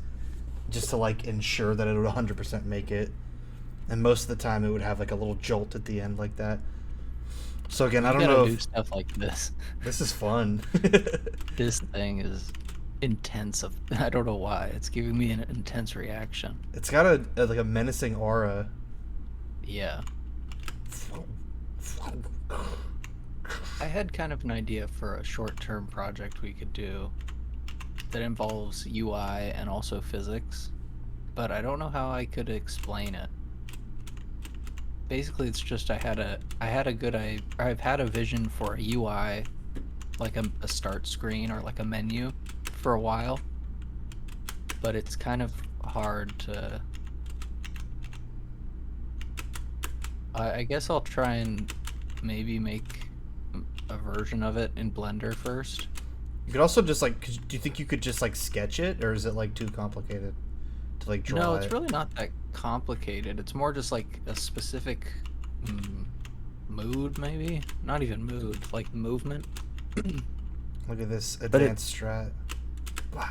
just to like ensure that it would 100% make it. And most of the time, it would have like a little jolt at the end like that. So again, I You don't gotta know do if stuff like this. this is fun. This thing is intense. I don't know why. It's giving me an intense reaction. It's got a like a menacing aura. Yeah. I had kind of an idea for a short-term project we could do that involves UI and also physics, but I don't know how I could explain it. Basically, it's just I've had a vision for a UI, like a start screen or like a menu for a while, but it's kind of hard to... I guess I'll try and maybe make a version of it in Blender first. You could also just like, do you think you could just like sketch it, or is it like too complicated to like draw? No, it's really not that complicated. It's more just like a specific mood, maybe? Not even mood, like movement. Look at this advanced strat. Blah.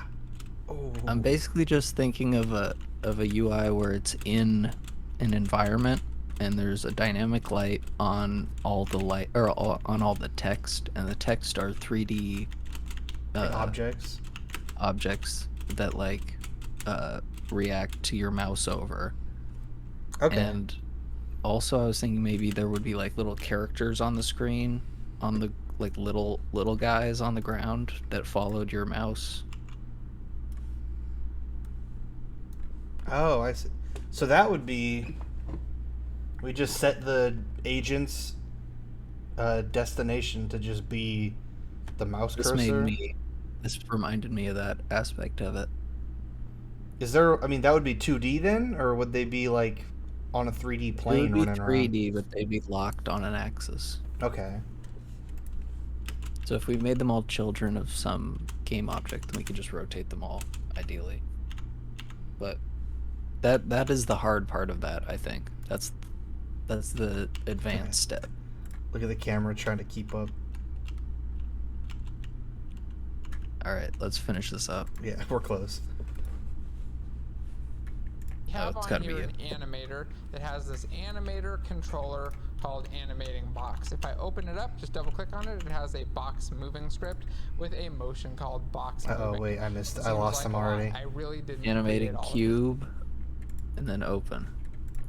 Oh. I'm basically just thinking of a UI where it's in an environment and there's a dynamic light on all the light on all the text, and the text are 3D objects that like react to your mouse over. Okay. And also I was thinking maybe there would be like little characters on the screen, on the like little guys on the ground that followed your mouse. Oh, I see. So that would be, we just set the agent's destination to just be the mouse cursor. This reminded me of that aspect of it. Is there? I mean, that would be 2D then, or would they be like on a 3D plane It would be running 3D, but they'd be locked on an axis. around? Okay. So if we made them all children of some game object, then we could just rotate them all, ideally. But that is the hard part of that, I think. That's the advanced step. Look at the camera trying to keep up. All right, let's finish this up. Yeah, we're close. We have it's on gotta be here you. an animator that has this animator controller called animating box. If I open it up, just double click on it, it has a box moving script with a motion called box moving. Oh wait, I missed. I Seems lost like him a lot. already. I really didn't Animating create all of cube, and then open.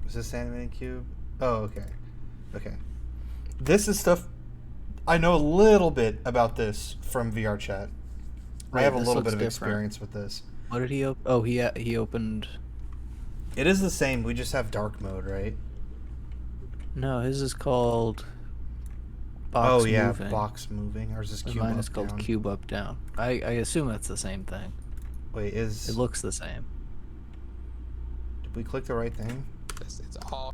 Is this animating cube? Oh, okay. Okay. This is stuff I know a little bit about this from VR chat. I Right, have a this little bit looks of different. experience with this. What did he open? Oh, he opened. It is the same. We just have dark mode, right? No, his is called box Oh yeah, moving. box moving. Or is this cube Mine up, is called down? cube up down. I assume that's the same thing. Wait, It looks the same. did we click the right thing? this. It's all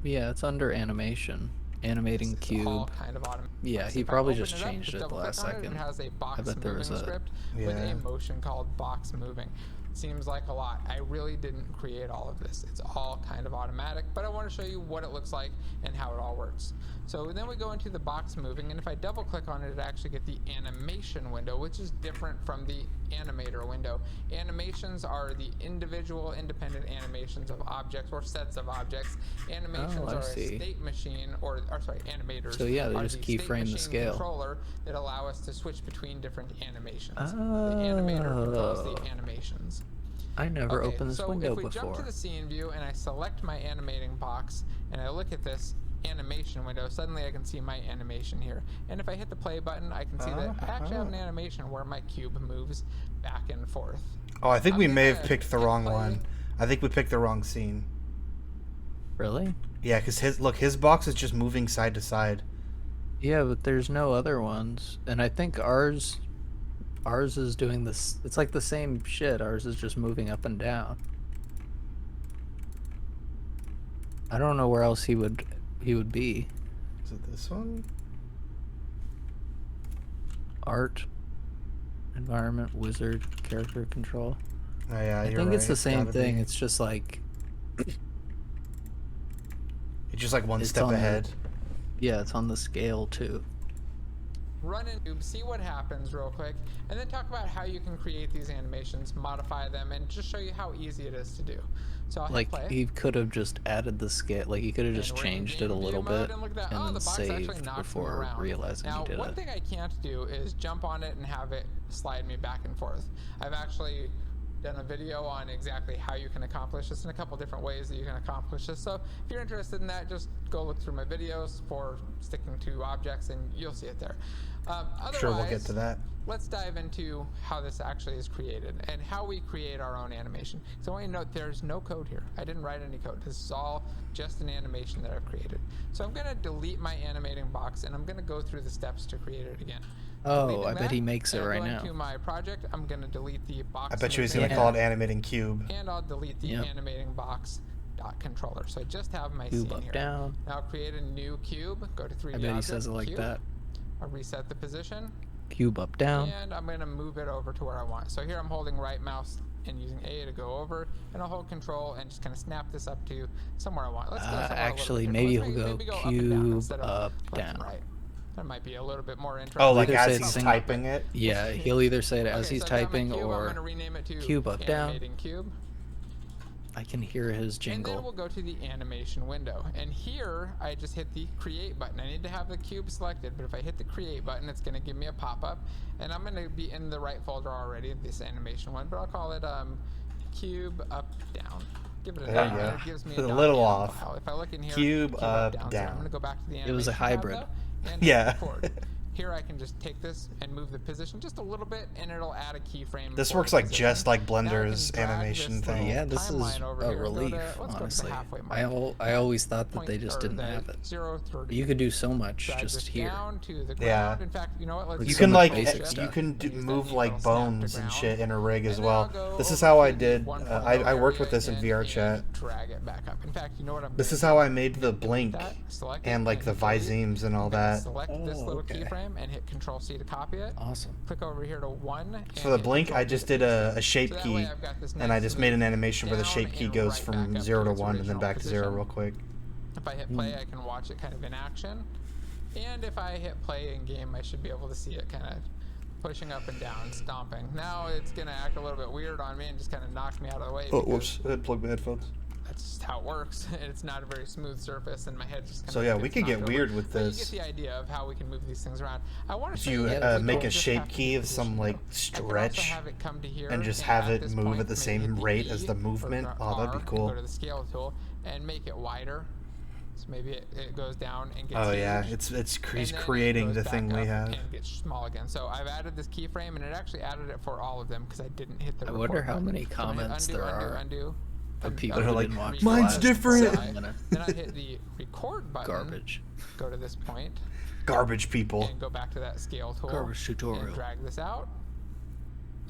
Yeah, it's under animation. Animating It's cube. all kind of automatic. Yeah, he If I probably open just it up, changed just it the double-click last on it, second. It has a box bet there was moving a- script with Yeah. a motion called box moving. Seems like a lot. I really didn't create all of this. It's all kind of automatic, but I want to show you what it looks like and how it all works. So then we go into the box moving, and if I double click on it, it actually get the animation window, which is different from the animator window. Animations are the individual independent animations of objects or sets of objects. Animations I are see. a state machine, or sorry, animators. So yeah, they are just the state keyframe the machine scale. controller that allow us to switch between different animations. The animator controls Oh. the animations. I never Okay, opened this so window if we jump to before. the scene view and I select my animating box and I look at this, animation window, suddenly I can see my animation here. And if I hit the play button, I can see that I actually have an animation where my cube moves back and forth. Oh, I think I'm we may have gonna picked the hit wrong play. one. I think we picked the wrong scene. Really? Yeah, because his box is just moving side to side. Yeah, but there's no other ones, and I think ours is doing this. It's like the same shit. Ours is just moving up and down. I don't know where else he would be. Is it this one? Art, environment, wizard, character control. Oh yeah, I you're think right. it's the same gotta thing. be. It's just like It's just like one it's step on the- ahead. yeah, it's on the scale too. Run into, see what happens real quick, and then talk about how you can create these animations, modify them, and just show you how easy it is to do. So I'll hit Like play. he could have just added the scale. Like he could have And just we're in changed it a game view little mode, bit and look at that. and Oh, then the box actually saved knocked me before around. realizing Now, he did one it. thing I can't do is jump on it and have it slide me back and forth. I've actually done a video on exactly how you can accomplish this and a couple different ways that you can accomplish this. So if you're interested in that, just go look through my videos for sticking to objects and you'll see it there. Otherwise, Sure, we'll get to that. let's dive into how this actually is created and how we create our own animation. So I want you to note there's no code here. I didn't write any code. This is all just an animation that I've created. So I'm going to delete my animating box and I'm going to go through the steps to create it again. Oh, Deleting I bet that, he makes it and right going now. to my project, I'm going to delete the box. I bet you he's gonna Yeah. call it animating cube. And I'll delete the Yep. animating box dot controller. So I just have my Cube scene up here. down. Now create a new cube. Go to 3D I bet he object, says it like cube. that. I'll reset the position. Cube up down. And I'm going to move it over to where I want. So here I'm holding right mouse and using A to go over, and I'll hold control and just kind of snap this up to somewhere I want. Let's go somewhere a little Actually, bit maybe different. he'll Maybe go up and down cube instead of up left and down. right. That might be a little bit more interesting. Oh, like Either as say he's sing- typing it. Yeah, he'll either say it as Okay, he's so I've got my typing cube. I'm or going to rename it to cube up down. animating cube. I can hear his And jingle. then we'll go to the animation window. And here, I just hit the create button. I need to have the cube selected, but if I hit the create button, it's going to give me a pop-up. And I'm going to be in the right folder already, this animation one, but I'll call it cube up down. Give it a There name, you and go. it gives me A a little .yam off. file. If I look in here, Cube up, So I'm down. going to go back to the It was a animation tab, hybrid. though, and Yeah. record. Here I can just take this and move the position just a little bit, and it'll add a keyframe. This for works the like position. just like Now I can Blender's drag animation this thing. little Yeah, this is timeline over a here. Go to- relief, let's go to the honestly. halfway mark. I always thought that Point- they just or didn't the have it. 0-30. You could do so much Drag just this here. down to the ground. Yeah. In fact, you know what? Let's With You do can so much like basic you stuff. can Use that move neat like little snap to bones and ground. shit in a rig as And then I'll well. go This is over how to I the did. 1.0 I worked with area this in again VR and chat. Drag it back up. In fact, you know what I'm This gonna is do? how I made the Delete blink that, select it, and like the delete. Visemes and all I'm gonna that. Select this Oh, little okay. keyframe and hit Control C to copy it. Awesome. Click over here to 1. For the and hit blink, Control I V just to did a fix it. shape So that key, way I've got this and I nice just made an smooth animation where the down shape key and goes right from back up 0 to its 1 and then original back to 0 position. real quick. If I hit play, I can watch it kind of in action. And if I hit play in game, I should be able to see it kind of pushing up and down, stomping. Now it's going to act a little bit weird on me and just kind of knock me out of the way. Oh, because whoops! I had to plug my headphones. That's just how it works. It's not a very smooth surface, and my head just kind So of yeah, gets we could get knocked over. weird with But you this. get the idea of how we can move these things around. I want to If show you you Yeah, make don't a just shape have to key of some position like it. I can also stretch have it come to here and just and have at it this move point, at the maybe same hit the rate E as the or movement. the Oh, that'd R be cool. and go to the scale tool and make it wider. So maybe it goes down and gets Oh yeah, huge. he's And then it creating goes the back thing we up have. and gets small again. So I've added this keyframe, and it actually added it for all of them because I didn't hit the I record wonder how button. many So I'm gonna comments undo, there undo, are undo. of people They're who like, didn't watch "Mine's the last different." 7 minutes. Then I hit the record button. Garbage. Go to this point Garbage people. and go back to that scale tool. Garbage tutorial. And drag this out.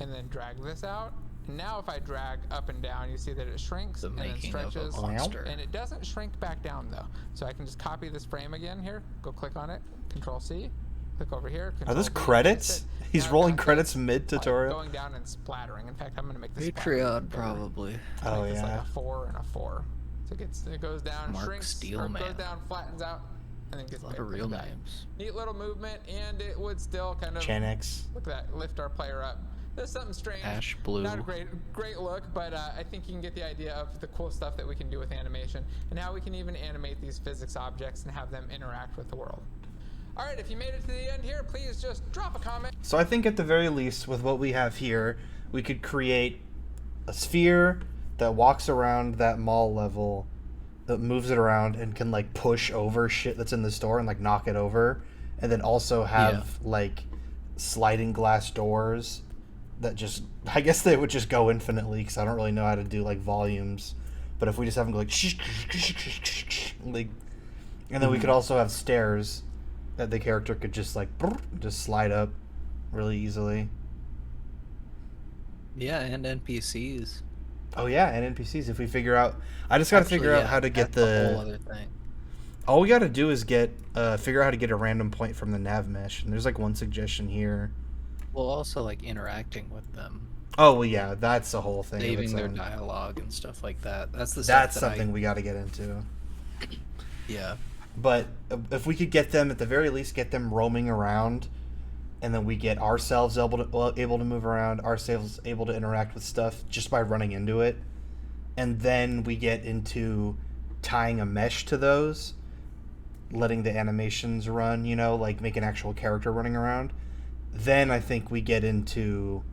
And then drag this out. And now if I drag up and down, you see that it shrinks The and then making of a stretches. monster. And it doesn't shrink back down though. So I can just copy this frame again here. Go click on it. Control C. Click over here. Are Control those V, credits? hit it. He's Now rolling it's credits like mid-tutorial? going down and splattering. In fact, I'm going to make this Patreon, probably. Oh Make this like yeah. a 4 and a 4. So it goes down, Mark shrinks, or Steelman. goes down, flattens out, and then gets A lot back of real back. names. Neat little movement, and it would still kind of X. look at that, lift our player up. There's something strange. Ash blue. Not a great look, but I think you can get the idea of the cool stuff that we can do with animation, and how we can even animate these physics objects and have them interact with the world. All right, if you made it to the end here, please just drop a comment. So I think at the very least, with what we have here, we could create a sphere that walks around that mall level that moves it around and can like push over shit that's in the store and like knock it over, and then also Yeah. have like sliding glass doors that just, I guess they would just go infinitely because I don't really know how to do like volumes, but if we just have them go like like, and then we could also have stairs that the character could just like just slide up really easily. Yeah, and NPCs. Oh yeah, and NPCs. If we figure out, I just got to Actually, figure out yeah, how to get that's a whole the. other thing. All we got to do is get figure out how to get a random point from the nav mesh, and there's like one suggestion here. Well, also like interacting with them, Oh well, yeah, that's the whole thing. Of its saving their own. dialogue and stuff like that. That's the stuff That's that something we got to get into. Yeah. But if we could get them at the very least, get them roaming around, and then we get ourselves able to move around, ourselves able to interact with stuff just by running into it, and then we get into tying a mesh to those, letting the animations run, you know, like make an actual character running around. Then I think we get into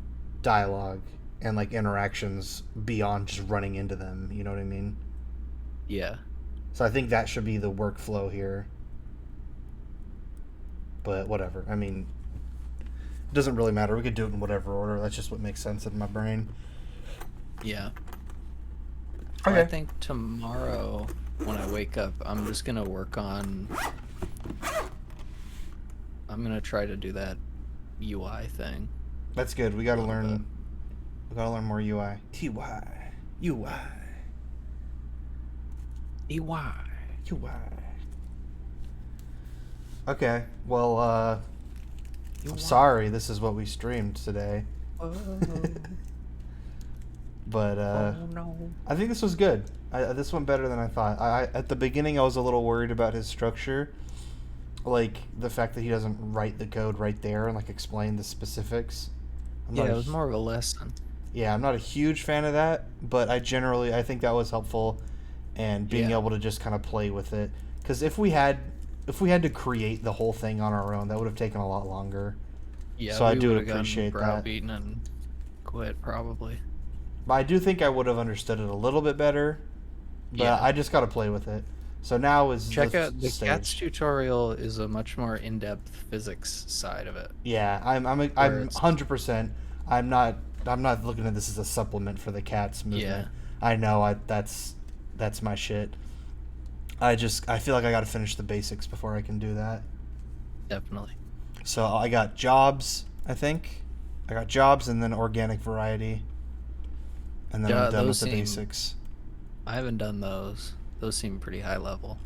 dialogue and like interactions beyond just running into them, you know what I mean? Yeah. So I think that should be the workflow here. But whatever. I mean, it doesn't really matter. We could do it in whatever order. That's just what makes sense in my brain. Yeah. Okay. I think tomorrow when I wake up, I'm just gonna work on. I'm gonna try to do that UI thing. That's good. We gotta A little learn. bit. We gotta learn more UI. TY. UI. EY. UI. Okay. Well, I'm sorry. This is what we streamed today. Oh, But no. I think this was good. This went better than I thought. At the beginning I was a little worried about his structure, like the fact that he doesn't write the code right there and like explain the specifics. Yeah, it was more of a lesson. Yeah, I'm not a huge fan of that, but I think that was helpful, and being Yeah. able to just kind of play with it. Because if we had to create the whole thing on our own, that would have taken a lot longer. Yeah, So I we do would've gotten appreciate that. browbeaten and quit probably. But I do think I would have understood it a little bit better. But Yeah. I just got to play with it. So now is Check out the stage. cats tutorial is a much more in-depth physics side of it. Yeah, I'm it's- 100%. I'm not looking at this as a supplement for the cats movement. I know that's my shit. I feel like I got to finish the basics before I can do that. Definitely. So I got jobs, I think. I got jobs and then organic variety. And then Yeah, I'm done with those the seem- basics. I haven't done those. Those seem pretty high level.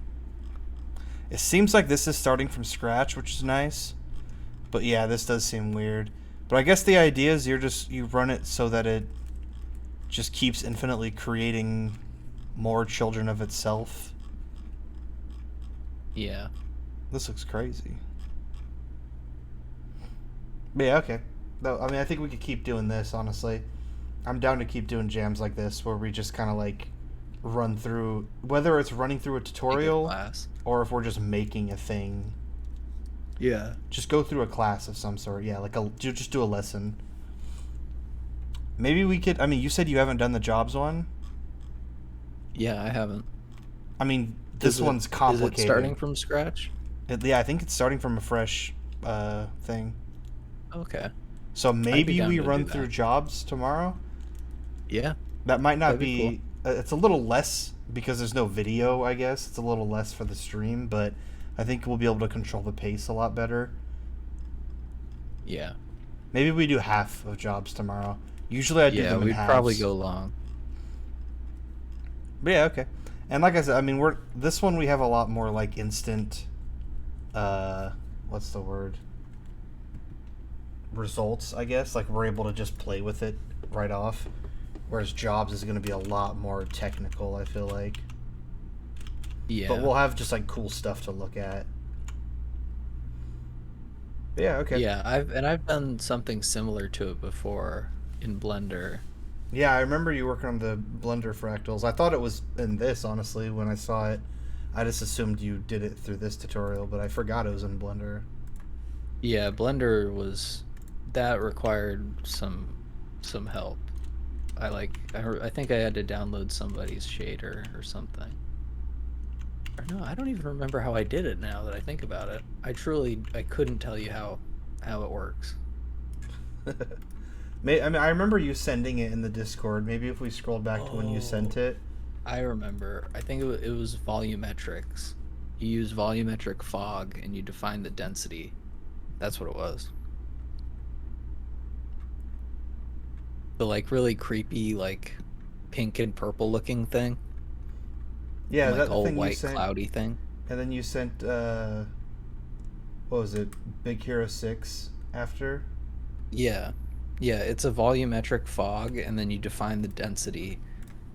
It seems like this is starting from scratch, which is nice. But yeah, this does seem weird. But I guess the idea is you run it so that it just keeps infinitely creating more children of itself. Yeah. This looks crazy. But yeah, okay. Though I mean, I think we could keep doing this, honestly. I'm down to keep doing jams like this where we just kind of like run through, whether it's running through a tutorial Class. or if we're just making a thing. Yeah. Just go through a class of some sort. Yeah, like just do a lesson. Maybe we could. I mean, you said you haven't done the jobs one. Yeah, I haven't. I mean, this one's complicated. Is it starting from scratch? Yeah, I think it's starting from a fresh thing. Okay. So maybe down we to do run that. through jobs tomorrow. Yeah. That might not That'd be be. It's a little less because there's no video. I guess it's a little less for the stream, but I think we'll be able to control the pace a lot better. Yeah. Maybe we do half of jobs tomorrow. Usually I do Yeah, them in we'd halves. probably go long. But yeah, okay. And like I said, I mean, this one we have a lot more like instant. What's the word? Results, I guess. Like we're able to just play with it right off. Whereas jobs is going to be a lot more technical, I feel like. Yeah. But we'll have just like cool stuff to look at. But yeah, okay. Yeah, I've done something similar to it before in Blender. Yeah, I remember you working on the Blender fractals. I thought it was in this, honestly, when I saw it. I just assumed you did it through this tutorial, but I forgot it was in Blender. Yeah, Blender that required some help. I think I had to download somebody's shader or something. Or no, I don't even remember how I did it now that I think about it. I couldn't tell you how it works. I mean, I remember you sending it in the Discord. Maybe if we scrolled back to when you sent it. I remember. I think it was volumetrics. You use volumetric fog and you define the density. That's what it was. The like really creepy like pink and purple looking thing. Yeah, And, like that all thing you white sent. cloudy thing. And then you sent, what was it? Big Hero 6 after? Yeah. Yeah, it's a volumetric fog and then you define the density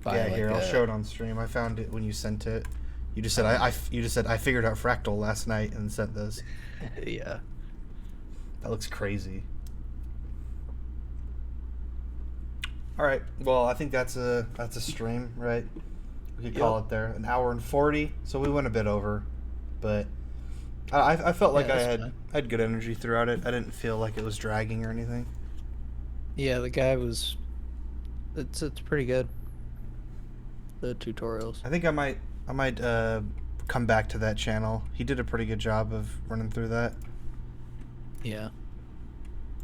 by Yeah, like here, I'll show it on stream. I found it when you sent it. You just said, you just said, I figured out Fractal last night and sent this. Yeah. That looks crazy. Alright, well, I think that's a stream, right? We could call it there. An hour and 40, so we went a bit over. But I felt like I had good energy throughout it. I didn't feel like it was dragging or anything. Yeah, the guy was it's pretty good. The tutorials. I think I might come back to that channel. He did a pretty good job of running through that. Yeah.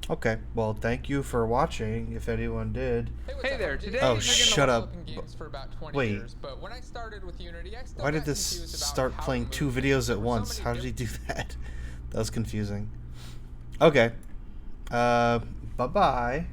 Okay, well, thank you for watching, if anyone did. Hey there, today Oh, we've been shut up. games for about 20 Wait. years, but when I started with Unity, I still Why got did this confused about start how to playing move 2 things. videos There at were so once? many How did he different- do that? That was confusing. Okay. Bye-bye.